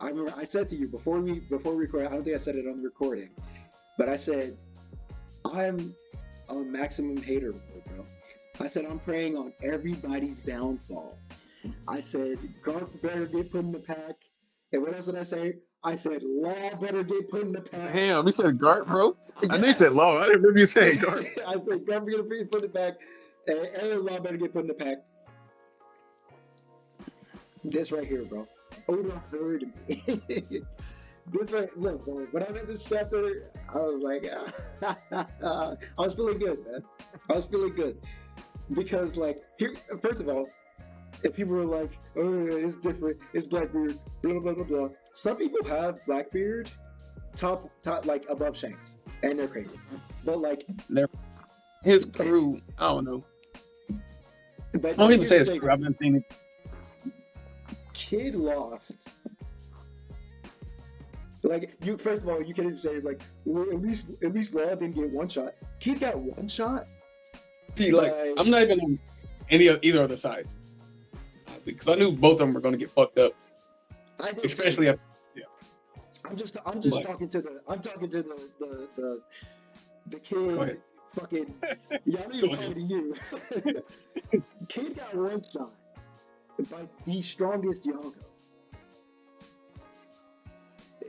I remember I said to you before we recorded, I don't think I said it on the recording, but I said, I'm a maximum hater mode, bro. I said, I'm preying on everybody's downfall. I said, Garp better get put in the pack. And what else did I say? I said, Law better get put in the pack. Damn, you said Gart, bro? I knew you Yes. said Law. I didn't remember you saying Gart. I said, Garp better get put in the pack. And Law better get put in the pack. This right here, bro. Oda heard me. This right, look, bro, when I read this chapter, I was like, I was feeling good, man. I was feeling good. Because, like, here, first of all, if people were like, oh, it's different, it's Blackbeard, blah, blah, blah, blah. Some people have Blackbeard top, like, above Shanks, and they're crazy. But, like, His crew, I don't know. but I don't even here's say the his thing. crew. I've been seeing it. Kid lost. Like, you, first of all, you can't even say, like, well, at least Law didn't get one shot. Kid got one shot. See, like, I'm not even on either of the sides, honestly, because I knew both of them were going to get fucked up, especially after. I'm just talking to the kid fucking, yeah, I know he was talking to you. Kid got one shot by the strongest Yonko.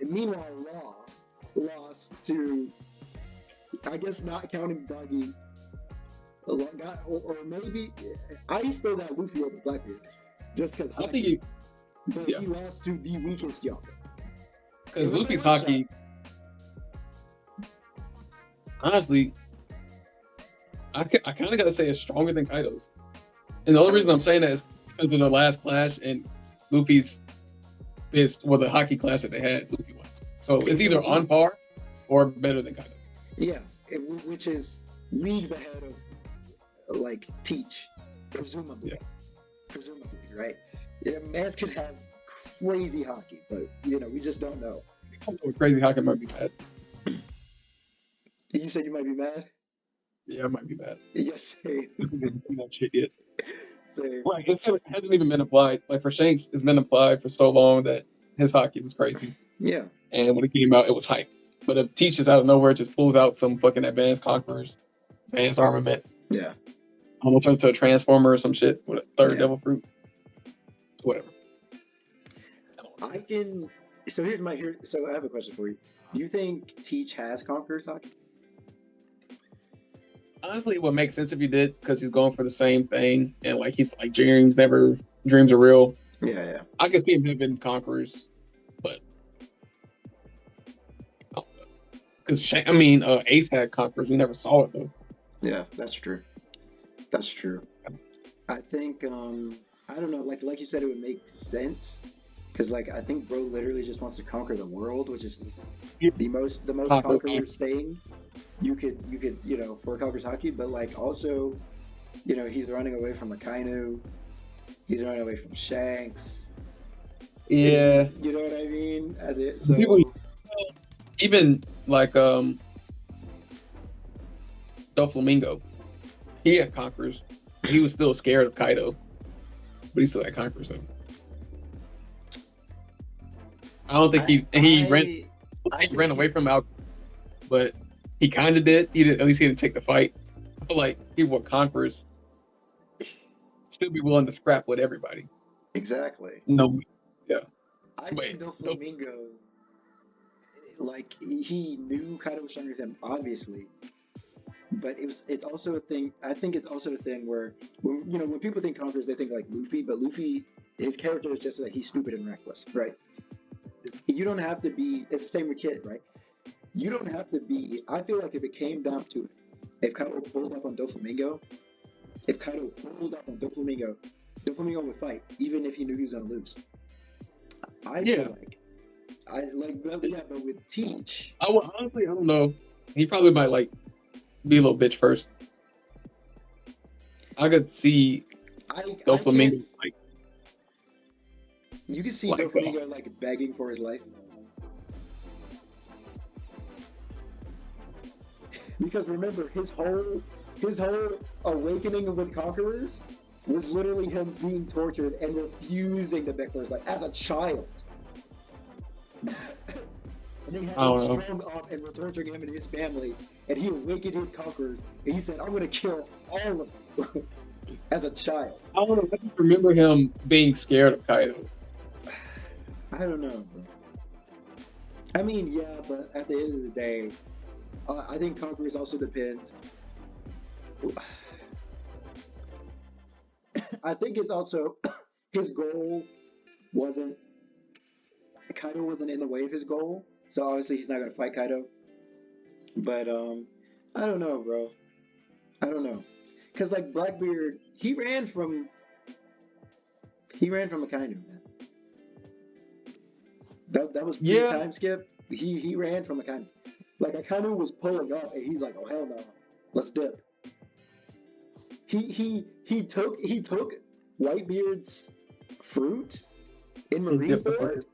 Meanwhile, Law lost to, I guess, not counting Buggy, or maybe I still got Luffy over Blackbeard, just because. I think but he lost to the weakest Yonko. Because Luffy's hockey, honestly, I kind of got to say it's stronger than Kaido's. And the only reason I'm saying that is because of the last clash and Luffy's fist, well, the hockey clash that they had, Luffy won. So it's either on par or better than Kaido. Yeah, which is leagues ahead of, like, Teach, presumably. Yeah. Presumably, right? Yeah, Mans could have crazy hockey, but, we just don't know. Crazy hockey might be bad. You said you might be mad? Yeah, I might be mad. Yes, same. That shit yet. Same. Like, it hasn't even been applied. Like, for Shanks, it's been applied for so long that his hockey was crazy. Yeah. And when it came out, it was hype. But if Teach just out of nowhere just pulls out some fucking advanced conquerors, advanced armament. Yeah. I don't know if it's a transformer or some shit with a third devil fruit. Whatever. So I have a question for you. Do you think Teach has conquerors hockey? Honestly, it would make sense if he did, because he's going for the same thing, and like he's like dreams are real. Yeah. I could see him having conquerors, but because Ace had conquerors, we never saw it though. Yeah, that's true. I think I don't know, like you said, it would make sense. Because, like, I think bro literally just wants to conquer the world, which is the most conquerors thing you could for conquerors hockey. But, like, also, he's running away from Akainu. He's running away from Shanks. Yeah. You know what I mean? So, even, like, Doflamingo, he had conquerors. He was still scared of Kaido. But he still had conquerors, though. I don't think he ran away from Al, but he kind of did. At least he didn't take the fight. I feel like people with conquerors still be willing to scrap with everybody. Exactly. No, yeah. I think Doflamingo, like, he knew Kaido was stronger than him, obviously, but it's also a thing. I think it's also a thing where when people think conquerors, they think like Luffy, but Luffy, his character is just that he's stupid and reckless, right? You don't have to be. It's the same with Kid, right? You don't have to be. I feel like if it came down to it, if Kaido pulled up on Doflamingo, Doflamingo would fight, even if he knew he was gonna lose. But with Teach, honestly, I don't know. He probably might like be a little bitch first. I could see Doflamingo like. You can see Doflamingo like begging for his life. Because remember, his whole awakening with conquerors was literally him being tortured and refusing to beg for his life as a child. And they had him strung up and were torturing him and his family, and he awakened his conquerors, and he said, "I'm gonna kill all of them." As a child. I don't know. I just remember him being scared of Kaido. I don't know, bro. I mean, yeah, but at the end of the day, I think conquerors also depends. I think it's also his goal wasn't. Kaido wasn't in the way of his goal, so obviously he's not gonna fight Kaido. But I don't know, bro. I don't know, cause like Blackbeard, he ran from Akainu, man. That was pre-time skip. He ran from Akainu. Like Akainu was pulling up, and he's like, "Oh hell no, let's dip." He took Whitebeard's fruit in Marineford,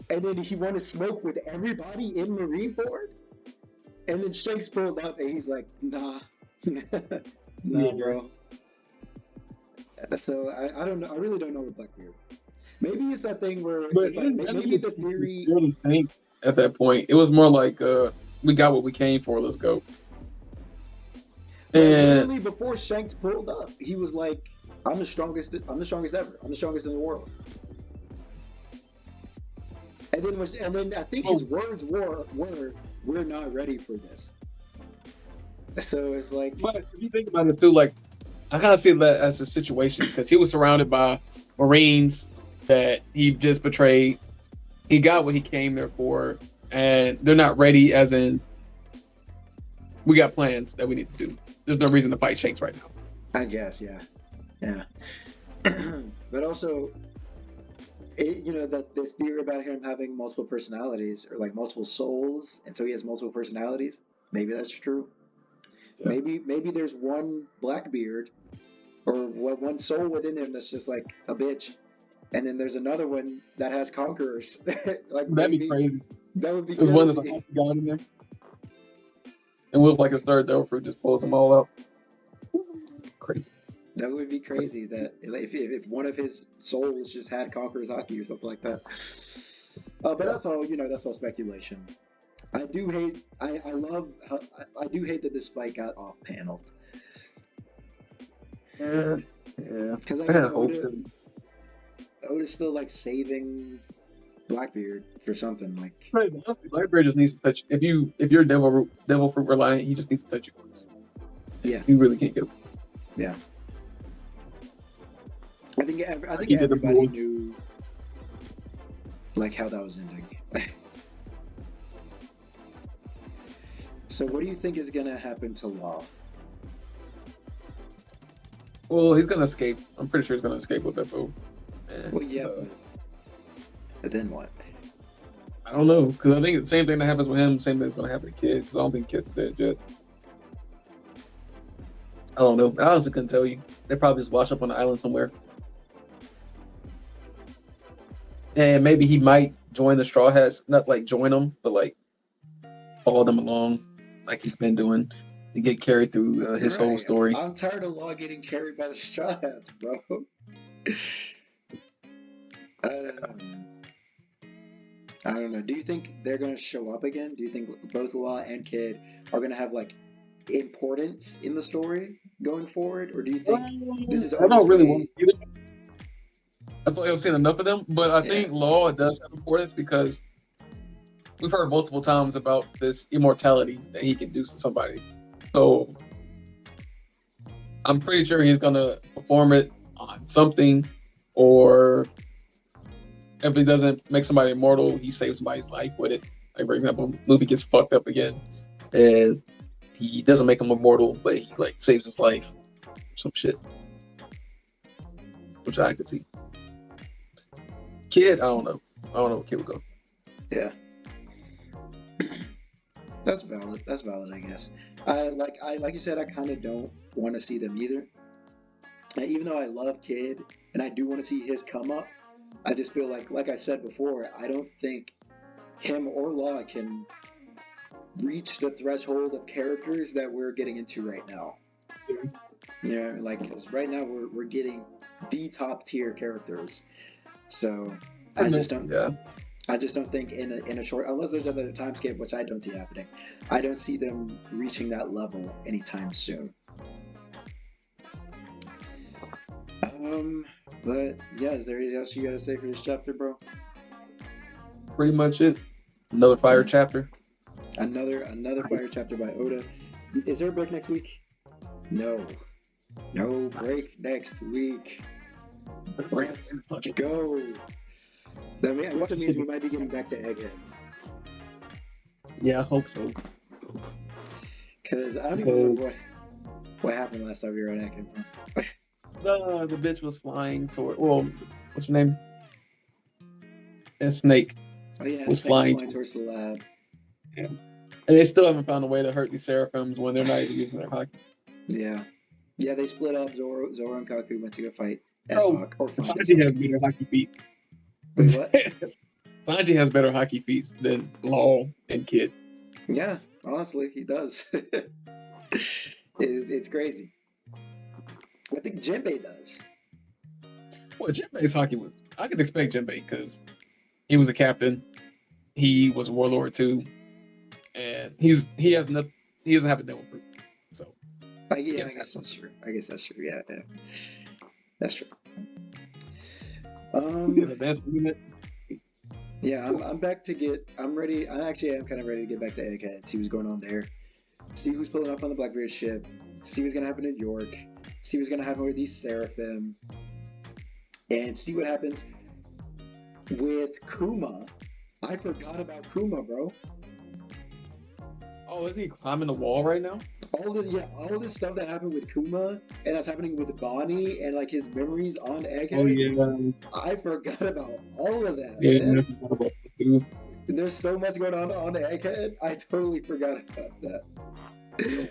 and then he wanted smoke with everybody in Marineford, and then Shanks pulled up, and he's like, "Nah, nah, bro." So I don't know. I really don't know with Blackbeard. Maybe it's that thing where it's like, maybe the theory. Really think at that point, it was more like we got what we came for. Let's go. Bro, And literally before Shanks pulled up, he was like, "I'm the strongest. I'm the strongest ever. I'm the strongest in the world." And then I think his oh, words were, "We're not ready for this." So it's like, but if you think about it too, like I kind of see that as a situation because he was surrounded by Marines that he just betrayed. He got what he came there for, and they're not ready. As in, we got plans that we need to do. There's no reason to fight Shanks right now. I guess, yeah, yeah. But also, that the theory about him having multiple personalities or like multiple souls, and so he has multiple personalities. Maybe that's true. Yeah. Maybe there's one Blackbeard or one soul within him that's just like a bitch, and then there's another one that has conquerors. Like That'd be maybe crazy. that would be There's one that's a crazy. hockey guy in there, and with like his third devil fruit, just pulls them all out. Crazy. That would be crazy. That if one of his souls just had conquerors hockey or something like that. But Yeah. that's all. That's all speculation. I do hate. I love. I do hate that this fight got off paneled Yeah. Yeah. because I I guess had hopes. Oda's still like saving Blackbeard for something like. Right, but honestly, Blackbeard just needs to touch. If you're devil fruit reliant, he just needs to touch you once. Yeah. You really can't get him. Yeah. I think He did the everybody bull. knew like how that was ending. So what do you think is gonna happen to Law? Well, he's gonna escape. I'm pretty sure he's gonna escape with Beppo. Well, yeah, but then what? I don't know because I think the same thing that happens with him, same thing that's gonna happen to Kid. Because I don't think Kid's dead yet. I don't know. I honestly couldn't tell you. They probably just wash up on the island somewhere, and maybe he might join the Straw Hats. Not like join them, but like follow them along, like he's been doing, to get carried through his whole Right. story. I'm tired of Law getting carried by the Straw Hats, bro. I don't know. I don't know. Do you think they're gonna show up again? Do you think both Law and Kid are gonna have like importance in the story going forward, or do you think this is I Oda's don't really way? want to see them. I feel like I've seen enough of them, but I Yeah. think Law does have importance because we've heard multiple times about this immortality that he can do to somebody. So I'm pretty sure he's gonna perform it on something, or if he doesn't make somebody immortal, he saves somebody's life with it. Like for example, Luffy gets fucked up again, and he doesn't make him immortal, but he like saves his life, some shit, which I could see. Kid, I don't know. I don't know where Kid would go. Yeah. That's valid. That's valid, I guess. I like you said, I kind of don't want to see them either. Even though I love Kid and I do want to see his come up, I just feel like I said before, I don't think him or Law can reach the threshold of characters that we're getting into right now. Like 'cause right now we're getting the top tier characters. So I just don't. Yeah. I just don't think in a short, unless there's another time skip, which I don't see happening. I don't see them reaching that level anytime soon. But yeah, is there anything else you gotta say for this chapter, bro? Pretty much it. Another fire chapter. Another fire chapter by Oda. Is there a break next week? No break next week. Let's go. I guess that means we might be getting back to Egghead. Yeah, I hope so. Because I don't even know what happened last time we were on Egghead. The bitch was flying toward. Well, what's her name? And Snake. Oh yeah, was Snake flying towards the lab. Yeah. And they still haven't found a way to hurt these Seraphims when they're not even using their haki. Yeah, they split up. Zoro and Kaku went to go fight Oh, S-Hawk or find Sanji has better hockey feet. Wait, what? Sanji has better hockey feet than Law and Kid. Yeah, honestly, he does. It's crazy. I think Jinbei does. Well, Jinbei's hockey was. I can expect Jinbei because he was a captain. He was a warlord too, and he doesn't have a devil fruit. So yeah, I Yes, guess that's true. I guess that's true. Yeah, yeah, that's true. Um, the best unit. yeah, I'm back to get. I'm ready. I actually am kind of ready to get back to Egghead. See what's going on there. See who's pulling up on the Blackbeard ship. See what's gonna happen in York. See what's gonna happen with these Seraphim, and see what happens with Kuma. I forgot about Kuma, bro. Oh, is he climbing the wall right now? All this stuff that happened with Kuma and that's happening with Bonnie and like his memories on Oh Egghead. yeah, I forgot about all of that, yeah. man. I forgot about that too. There's so much going on Egghead. I totally forgot about that.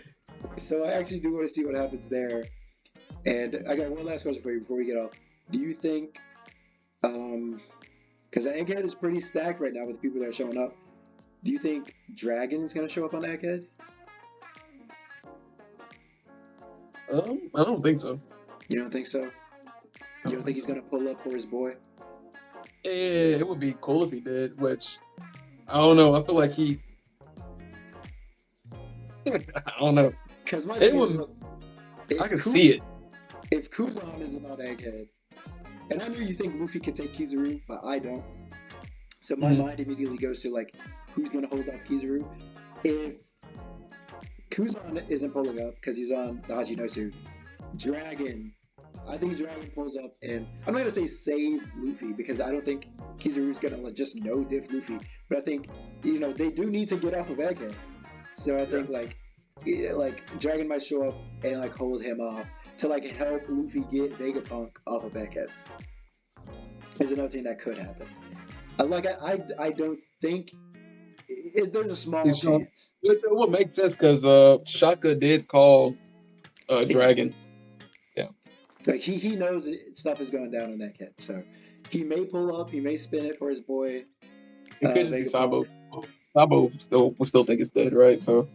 So I actually do want to see what happens there. And I got one last question for you before we get off. Do you think, because Egghead is pretty stacked right now with the people that are showing up. Do you think Dragon is gonna show up on Egghead? I don't think so. You don't think so? You don't think he's gonna pull up for his boy? It would be cool if he did, which I don't know. I feel like he. I don't know. Because my It thing is, would. look, if I can Ku- see it. If Kuzan isn't on Egghead, and I know you think Luffy can take Kizaru, but I don't. So my Mhm. mind immediately goes to like, who's gonna hold up Kizaru? If Kuzan isn't pulling up because he's on the Hachinosu, Dragon. I think Dragon pulls up, and I'm not gonna say save Luffy because I don't think Kizaru's gonna like, just no diff Luffy. But I think they do need to get off of Egghead. So I think like Dragon might show up and like hold him off to like help Luffy get Vegapunk off of Egghead. Is another thing that could happen. I don't think there's a small He's trying. chance. It would make sense because Shaka did call Dragon. Yeah. Like he knows stuff is going down on Egghead, so he may pull up, he may spin it for his boy It could just be Vegapunk. Sabo. Sabo we still think it's dead, right? So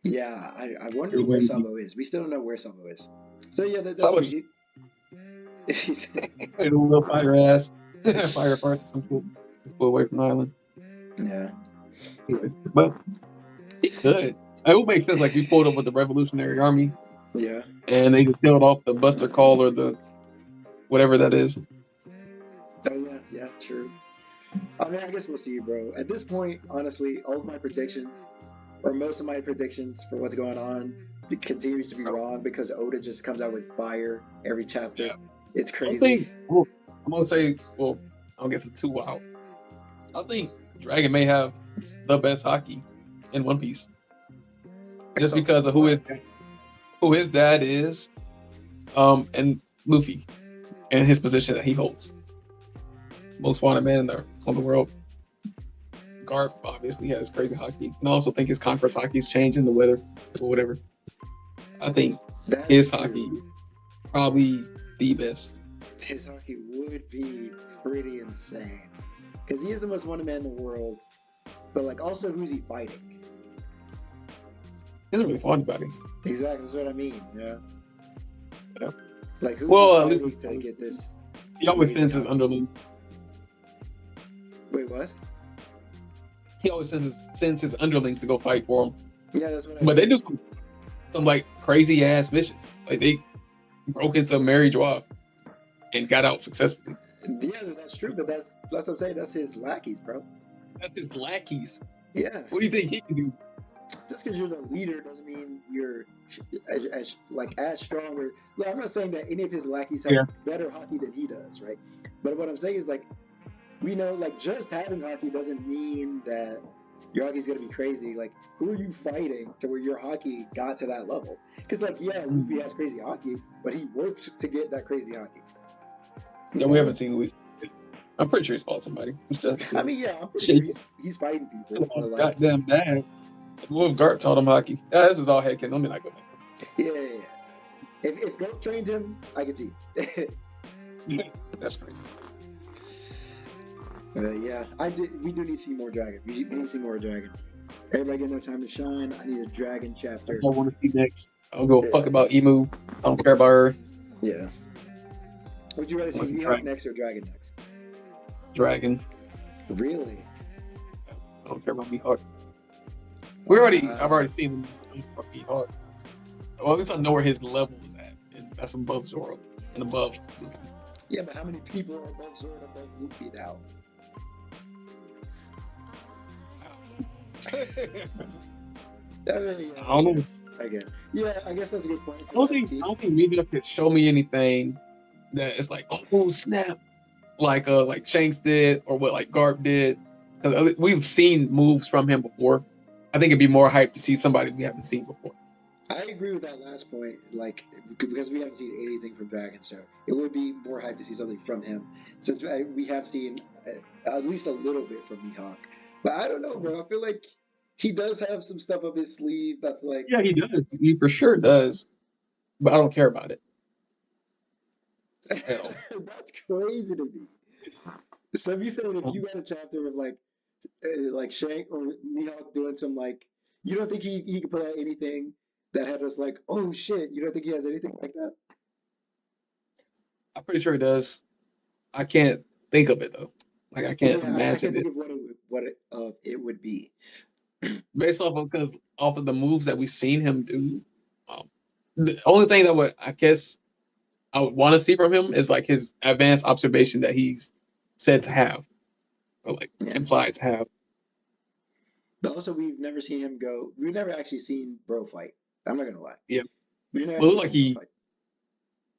Yeah, I wonder he where wouldn't be. Sabo is. We still don't know where Sabo is. So yeah, that's Sabo what just he. a little fire ass, fire parts, some shit. Pull away from the island. Yeah. Anyway, but he could. It would make sense. Like we pulled up with the Revolutionary Army, Yeah. and they just killed off the Buster Call or the whatever that is. Oh yeah, yeah, true. I mean, I guess we'll see, bro. At this point, honestly, all of my predictions, or most of my predictions for what's going on, it continues to be wrong because Oda just comes out with fire every chapter. Yeah. It's I don't crazy. think. Well, I'm gonna say. Well, I don't guess it's too wild. I think Dragon may have the best hockey in One Piece, just So, because of who his dad is, and Luffy and his position that he holds. Most wanted man on the world. Garp obviously has crazy hockey, and I also think his conference hockey is changing the weather or whatever. I think that's his true. hockey probably the best. His hockey would be pretty insane because he is the most wanted man in the world. But like, also, who's he fighting? He doesn't really fight anybody. Exactly, that's what I mean. Yeah. Yeah. Like, who's Well, he at least fighting to get this? he always amazing sends his hockey? underlings. Wait, what? He always sends his underlings to go fight for him. Yeah, that's what I But mean. they do some like crazy ass missions. Like they broke into Mary Joie and got out successfully. Yeah, that's true, but that's what I'm saying. That's his lackeys, bro. That's his lackeys. Yeah, What do you think he can do? just because you're the leader doesn't mean you're as strong. Or look, I'm not saying that any of his lackeys have Yeah. better hockey than he does, right? But what I'm saying is like we know, like just having hockey doesn't mean that your hockey's gonna be crazy. Like, who are you fighting to where your hockey got to that level? Because like, yeah, Luffy has crazy hockey, but he worked to get that crazy hockey. Yeah, we haven't seen Luis. I'm pretty sure he's fought somebody. I mean, yeah, I'm pretty sure he's fighting people. But like, Goddamn dad. Wolf Gart taught him hockey. Yeah, this is all head canon. Let me not go yeah. If Goat trained him, I could see. there. That's crazy. Yeah, we do need to see more Dragon. We need to see more Dragon. Everybody get no time to shine. I need a Dragon chapter. I want to see next. I don't give a fuck about Emu. I don't care about her. Yeah. Would you rather see What's the Mihawk Dragon? next or Dragon next? Dragon. Really? I don't care about Mihawk. I've already seen him. Mihawk. Well, at least I know where his level is at, and that's above Zoro and above Luffy. Yeah, but how many people are above Zoro and above Luffy now? I mean, yeah, I don't know. I guess. Yeah, I guess that's a good point. I don't think Media could show me anything that is like, oh snap, like Shanks did or what like Garp did. Because we've seen moves from him before. I think it'd be more hype to see somebody we haven't seen before. I agree with that last point. Like, because we haven't seen anything from Dragon, so it would be more hype to see something from him. Since we have seen at least a little bit from Mihawk. But I don't know, bro. I feel like he does have some stuff up his sleeve that's like. Yeah, he does. He for sure does. But I don't care about it. That's crazy to me. So if you said if you got a chapter of like Shank or Mihawk doing some like, you don't think he could put out anything that had us like, oh shit, you don't think he has anything like that? I'm pretty sure he does. I can't think of it though. Like I can't Yeah, I can't imagine think it of it would be. based off of the moves that we've seen him do. The only thing that I guess I would want to see from him is like his advanced observation that he's said to have, or like Yeah. implied to have. But also, we've never seen him go. We've never actually seen Bro fight. I'm not gonna lie. Yeah. We've never Well, it actually looked like seen Bro fight.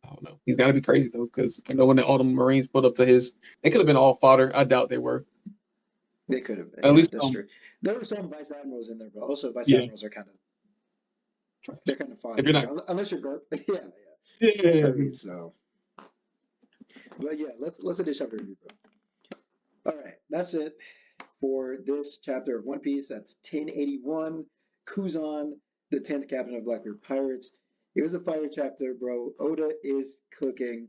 I don't know. He's got to be crazy though, because I know when all the Marines put up to his, they could have been all fodder. I doubt they were. They could have. At least that's true. There were some vice admirals in there, but also vice Yeah. admirals are kind of they're kind of fun. If you're not, Unless you're Garp. Yeah. yeah. I mean, so. But yeah, let's finish chapter review, bro. All right, that's it for this chapter of One Piece. That's 1081. Kuzan, the 10th captain of Blackbeard Pirates. It was a fire chapter, bro. Oda is cooking.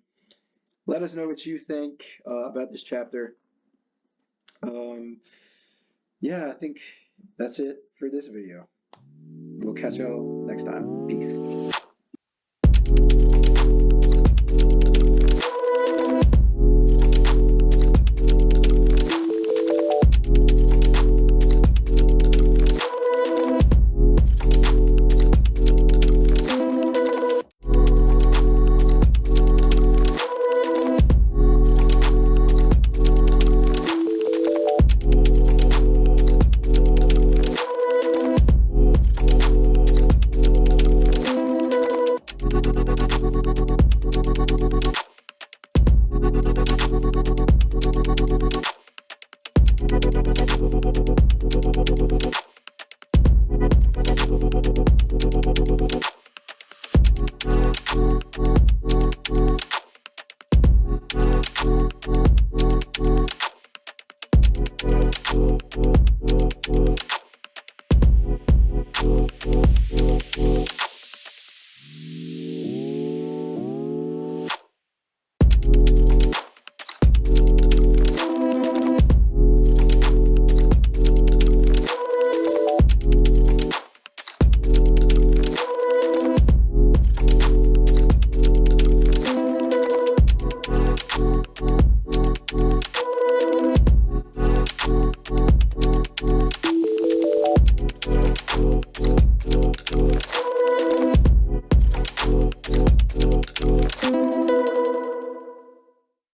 Let us know what you think about this chapter. Yeah, I think that's it for this video. We'll catch y'all next time. Peace.